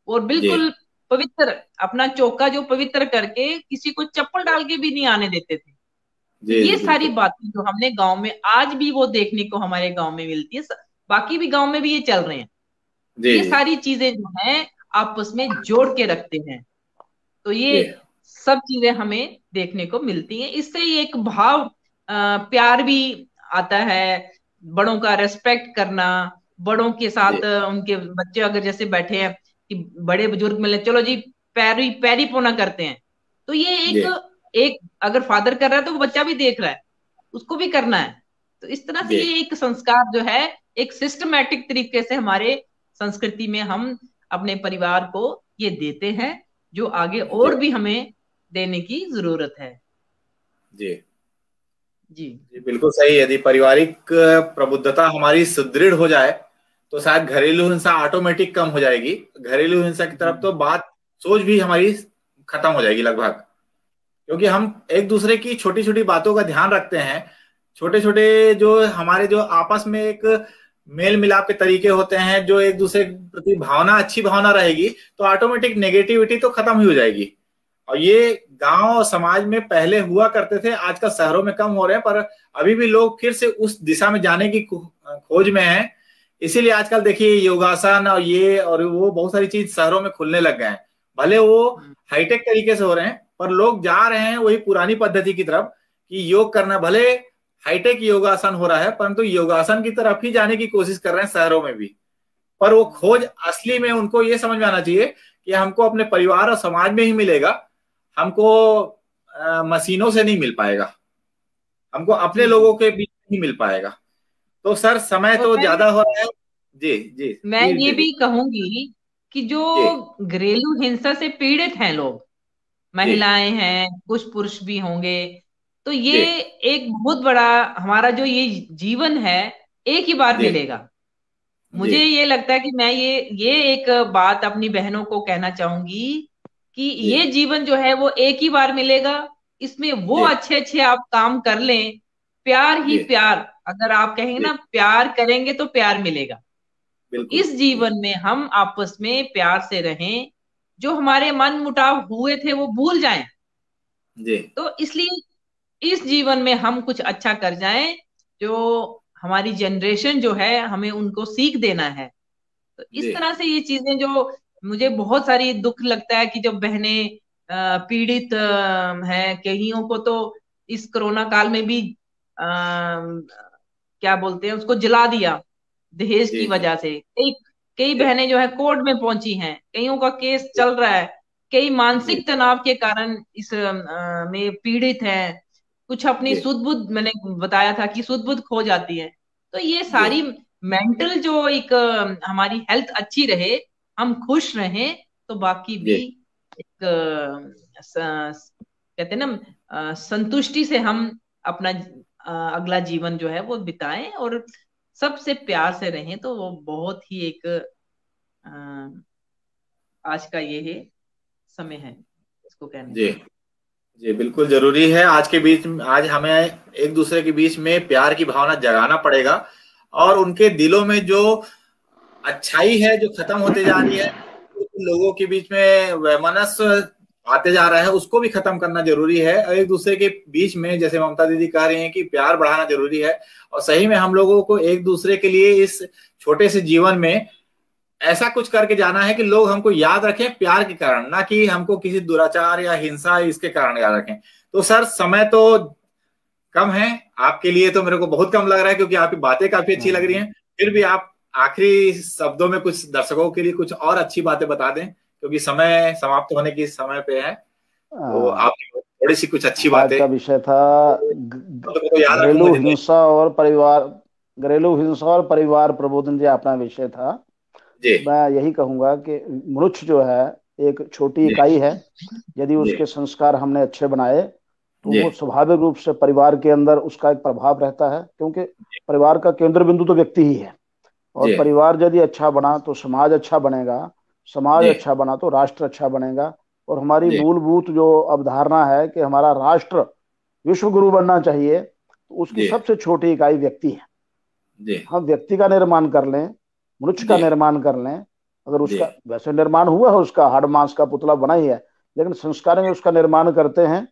और बिल्कुल पवित्र, अपना चौका जो पवित्र करके किसी को चप्पल डाल के भी नहीं आने देते थे। ये सारी बातें जो हमने गांव में आज भी वो देखने को हमारे गांव में मिलती है, बाकी भी गांव में भी ये चल रहे हैं। ये सारी चीजें जो हैं आपस में जोड़ के रखते हैं, तो ये सब चीजें हमें देखने को मिलती हैं। इससे एक भाव प्यार भी आता है, बड़ों का रेस्पेक्ट करना, बड़ों के साथ उनके बच्चे अगर जैसे बैठे हैं कि बड़े बुजुर्ग मिले, चलो जी पैरी पोना करते हैं, तो ये एक अगर फादर कर रहा है तो वो बच्चा भी देख रहा है, उसको भी करना है। तो इस तरह से ये एक संस्कार जो है एक सिस्टमैटिक तरीके से हमारे संस्कृति में हम अपने परिवार को ये देते हैं, जो आगे और भी हमें देने की जरूरत है। जी जी जी, बिल्कुल सही। यदि पारिवारिक प्रबुद्धता हमारी सुदृढ़ हो जाए तो शायद घरेलू हिंसा ऑटोमेटिक कम हो जाएगी। घरेलू हिंसा की तरफ तो बात सोच भी हमारी खत्म हो जाएगी लगभग, क्योंकि हम एक दूसरे की छोटी छोटी बातों का ध्यान रखते हैं। छोटे छोटे जो हमारे जो आपस में एक मेल मिलाप के तरीके होते हैं, जो एक दूसरे के प्रति भावना, अच्छी भावना रहेगी, तो ऑटोमेटिक नेगेटिविटी तो खत्म ही हो जाएगी। और ये गांव और समाज में पहले हुआ करते थे, आजकल शहरों में कम हो रहे हैं, पर अभी भी लोग फिर से उस दिशा में जाने की खोज में हैं। इसीलिए आजकल देखिए योगासन और ये और वो बहुत सारी चीज शहरों में खुलने लग गए हैं। भले वो हाईटेक तरीके से हो रहे हैं, पर लोग जा रहे हैं वही पुरानी पद्धति की तरफ कि योग करना। भले हाईटेक योगासन हो रहा है, परंतु योगासन की तरफ ही जाने की कोशिश कर रहे हैं शहरों में भी। पर वो खोज असली में उनको ये समझ में आना चाहिए कि हमको अपने परिवार और समाज में ही मिलेगा, हमको मशीनों से नहीं मिल पाएगा, हमको अपने लोगों के बीच नहीं मिल पाएगा। तो सर समय तो ज्यादा हो रहा है। जी जी, मैं ये भी कहूंगी कि जो घरेलू हिंसा से पीड़ित हैं लोग, महिलाएं हैं, कुछ पुरुष भी होंगे, तो ये एक बहुत बड़ा हमारा जो ये जीवन है एक ही बार मिलेगा। मुझे ये लगता है कि मैं ये एक बात अपनी बहनों को कहना चाहूंगी कि ये जीवन जो है वो एक ही बार मिलेगा। इसमें वो अच्छे अच्छे आप काम कर लें, प्यार ही प्यार, अगर आप कहेंगे ना प्यार करेंगे तो प्यार मिलेगा। तो इस जीवन में हम आपस में प्यार से रहें, जो हमारे मन मुटाव हुए थे वो भूल जाएं। तो इसलिए इस जीवन में हम कुछ अच्छा कर जाएं, जो हमारी जनरेशन जो है हमें उनको सीख देना है। तो इस तरह से ये चीजें जो मुझे बहुत सारी दुख लगता है कि जो बहनें पीड़ित हैं, कईयों को तो इस कोरोना काल में भी क्या बोलते हैं उसको जला दिया दहेज की वजह से। कई बहनें जो है कोर्ट में पहुंची हैं, कईयों का केस चल रहा है, कई मानसिक तनाव के कारण इस में पीड़ित हैं, कुछ अपनी सुध बुध, मैंने बताया था कि सुध बुध खो जाती है। तो ये सारी मेंटल जो एक हमारी हेल्थ अच्छी रहे, हम खुश रहें, तो बाकी भी एक कहते हैं ना संतुष्टि से हम अपना अगला जीवन जो है वो बिताएं और सबसे प्यार से रहें। तो वो बहुत ही एक आज का ये समय है इसको कहने। जी जी, बिल्कुल जरूरी है। आज हमें एक दूसरे के बीच में प्यार की भावना जगाना पड़ेगा, और उनके दिलों में जो अच्छाई है जो खत्म होते जा रही है, लोगों के बीच में वैमनस्य आते जा रहा है, उसको भी खत्म करना जरूरी है। और एक दूसरे के बीच में, जैसे ममता दीदी कह रही हैं कि प्यार बढ़ाना जरूरी है, और सही में हम लोगों को एक दूसरे के लिए इस छोटे से जीवन में ऐसा कुछ करके जाना है कि लोग हमको याद रखें प्यार के कारण, ना कि हमको किसी दुराचार या हिंसा इसके कारण याद रखें। तो सर समय तो कम है आपके लिए, तो मेरे को बहुत कम लग रहा है, क्योंकि आपकी बातें काफी अच्छी लग रही हैं। फिर भी आप आखिरी शब्दों में कुछ दर्शकों के लिए कुछ और अच्छी बातें बता दें, क्योंकि समय समाप्त होने की समय पे है, तो आप थोड़ी सी कुछ अच्छी बातें। आज का विषय था घरेलू हिंसा और परिवार प्रबोधन, जो अपना विषय था। मैं यही कहूंगा कि मनुष्य जो है एक छोटी इकाई है। यदि उसके संस्कार हमने अच्छे बनाए तो वो स्वाभाविक रूप से परिवार के अंदर उसका एक प्रभाव रहता है, क्योंकि परिवार का केंद्र बिंदु तो व्यक्ति ही है। और परिवार यदि अच्छा बना तो समाज अच्छा बनेगा, समाज अच्छा बना तो राष्ट्र अच्छा बनेगा। और हमारी मूलभूत जो अवधारणा है कि हमारा राष्ट्र विश्व गुरु बनना चाहिए, तो उसकी सबसे छोटी इकाई व्यक्ति है। हम व्यक्ति का निर्माण कर लें, मनुष्य का निर्माण कर लें, अगर उसका वैसे निर्माण हुआ है, उसका हाड़ मांस का पुतला बना ही है, लेकिन संस्कार में उसका निर्माण करते हैं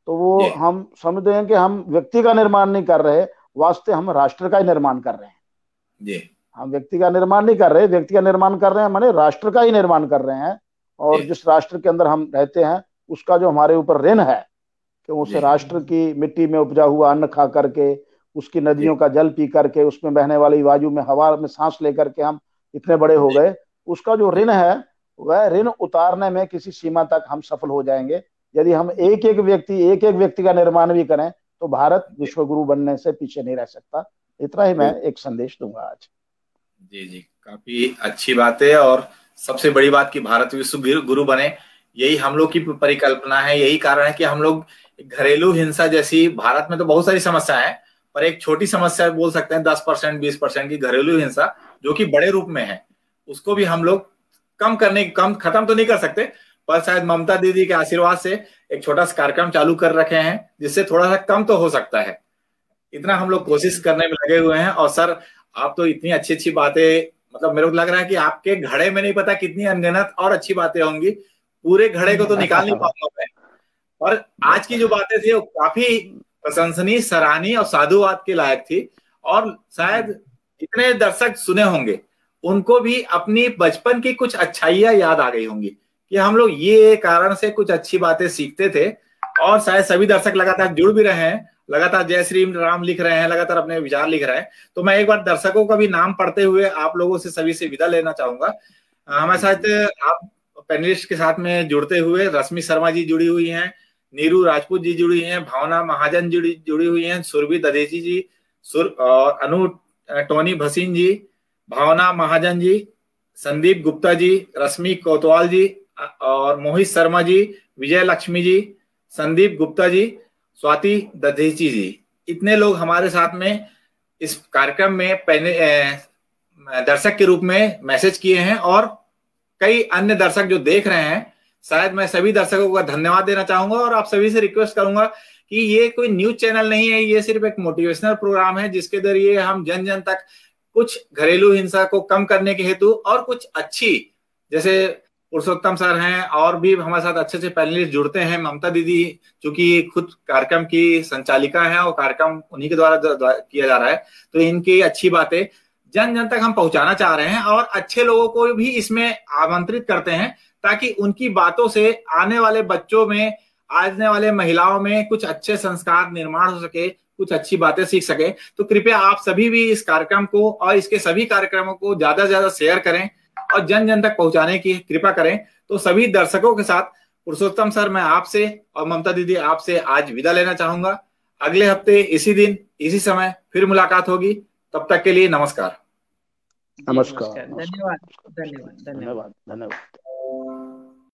तो वो हम समझते हैं कि हम व्यक्ति का निर्माण नहीं कर रहे, वास्तव हम राष्ट्र का ही निर्माण कर रहे हैं। हम व्यक्ति का निर्माण नहीं कर रहे, व्यक्ति का निर्माण कर रहे हैं माने राष्ट्र का ही निर्माण कर रहे हैं। और जिस राष्ट्र के अंदर हम रहते हैं उसका जो हमारे ऊपर ऋण है कि उस राष्ट्र की मिट्टी में उपजा हुआ अन्न खा करके, उसकी नदियों का जल पी करके, उसमें बहने वाली वायु में हवा में सांस लेकर के हम इतने बड़े हो गए, उसका जो ऋण है वह ऋण उतारने में किसी सीमा तक हम सफल हो जाएंगे। यदि हम एक एक व्यक्ति का निर्माण भी करें तो भारत विश्व गुरु बनने से पीछे नहीं रह सकता। इतना ही मैं एक संदेश दूंगा आज। जी, काफी अच्छी बात है। और सबसे बड़ी बात कि भारत विश्व गुरु बने, यही हम लोग की परिकल्पना है। यही कारण है कि हम लोग घरेलू हिंसा जैसी, भारत में तो बहुत सारी समस्या है, पर एक छोटी समस्या बोल सकते हैं 10% 20% की घरेलू हिंसा जो कि बड़े रूप में है, उसको भी हम लोग खत्म तो नहीं कर सकते, पर शायद ममता दीदी के आशीर्वाद से एक छोटा सा कार्यक्रम चालू कर रखे हैं जिससे थोड़ा सा कम तो हो सकता है। इतना हम लोग कोशिश करने में लगे हुए हैं। और सर आप तो इतनी अच्छी अच्छी बातें, मतलब मेरे को लग रहा है कि आपके घड़े में नहीं पता कितनी अनगिनत और अच्छी बातें होंगी, पूरे घड़े को तो निकाल नहीं पाऊंगा मैं। और आज की जो बातें थी वो काफी प्रशंसनीय, सराहनीय और साधुवाद के लायक थी। और शायद जितने दर्शक सुने होंगे उनको भी अपनी बचपन की कुछ अच्छाइयां याद आ गई होंगी कि हम लोग ये कारण से कुछ अच्छी बातें सीखते थे। और शायद सभी दर्शक लगातार जुड़ भी रहे हैं, लगातार जय श्री राम लिख रहे हैं, लगातार अपने विचार लिख रहे हैं। तो मैं एक बार दर्शकों का भी नाम पढ़ते हुए आप लोगों से सभी से विदा लेना चाहूंगा। हमारे साथ आप पैनलिस्ट के साथ में जुड़ते हुए रश्मि शर्मा जी जुड़ी हुई हैं, नीरू राजपूत जी जुड़ी हैं, भावना महाजन जुड़ी हुई हैं, सुरभि दधेची जी, और अनु टोनी भसीन जी, भावना महाजन जी, संदीप गुप्ता जी, रश्मि कोतवाल जी, और मोहित शर्मा जी, विजय लक्ष्मी जी, संदीप गुप्ता जी, स्वाति दधेची जी, इतने लोग हमारे साथ में इस कार्यक्रम में दर्शक के रूप में मैसेज किए हैं। और कई अन्य दर्शक जो देख रहे हैं, शायद मैं सभी दर्शकों का धन्यवाद देना चाहूंगा। और आप सभी से रिक्वेस्ट करूंगा कि ये कोई न्यूज चैनल नहीं है, ये सिर्फ एक मोटिवेशनल प्रोग्राम है जिसके जरिए हम जन जन तक कुछ घरेलू हिंसा को कम करने के हेतु और कुछ अच्छी, जैसे पुरुषोत्तम सर हैं और भी हमारे साथ अच्छे से पैनलिस्ट जुड़ते हैं, ममता दीदी चूंकि खुद कार्यक्रम की संचालिका हैं और कार्यक्रम उन्हीं के द्वारा किया जा रहा है, तो इनकी अच्छी बातें जन जन तक हम पहुंचाना चाह रहे हैं। और अच्छे लोगों को भी इसमें आमंत्रित करते हैं ताकि उनकी बातों से आने वाले बच्चों में, आने वाले महिलाओं में कुछ अच्छे संस्कार निर्माण हो सके, कुछ अच्छी बातें सीख सके। तो कृपया आप सभी भी इस कार्यक्रम को और इसके सभी कार्यक्रमों को ज्यादा से ज्यादा शेयर करें और जन जन तक पहुंचाने की कृपा करें। तो सभी दर्शकों के साथ पुरुषोत्तम सर, मैं आपसे और ममता दीदी आपसे आज विदा लेना चाहूंगा। अगले हफ्ते इसी दिन इसी समय फिर मुलाकात होगी। तब तक के लिए नमस्कार। नमस्कार। धन्यवाद। धन्यवाद।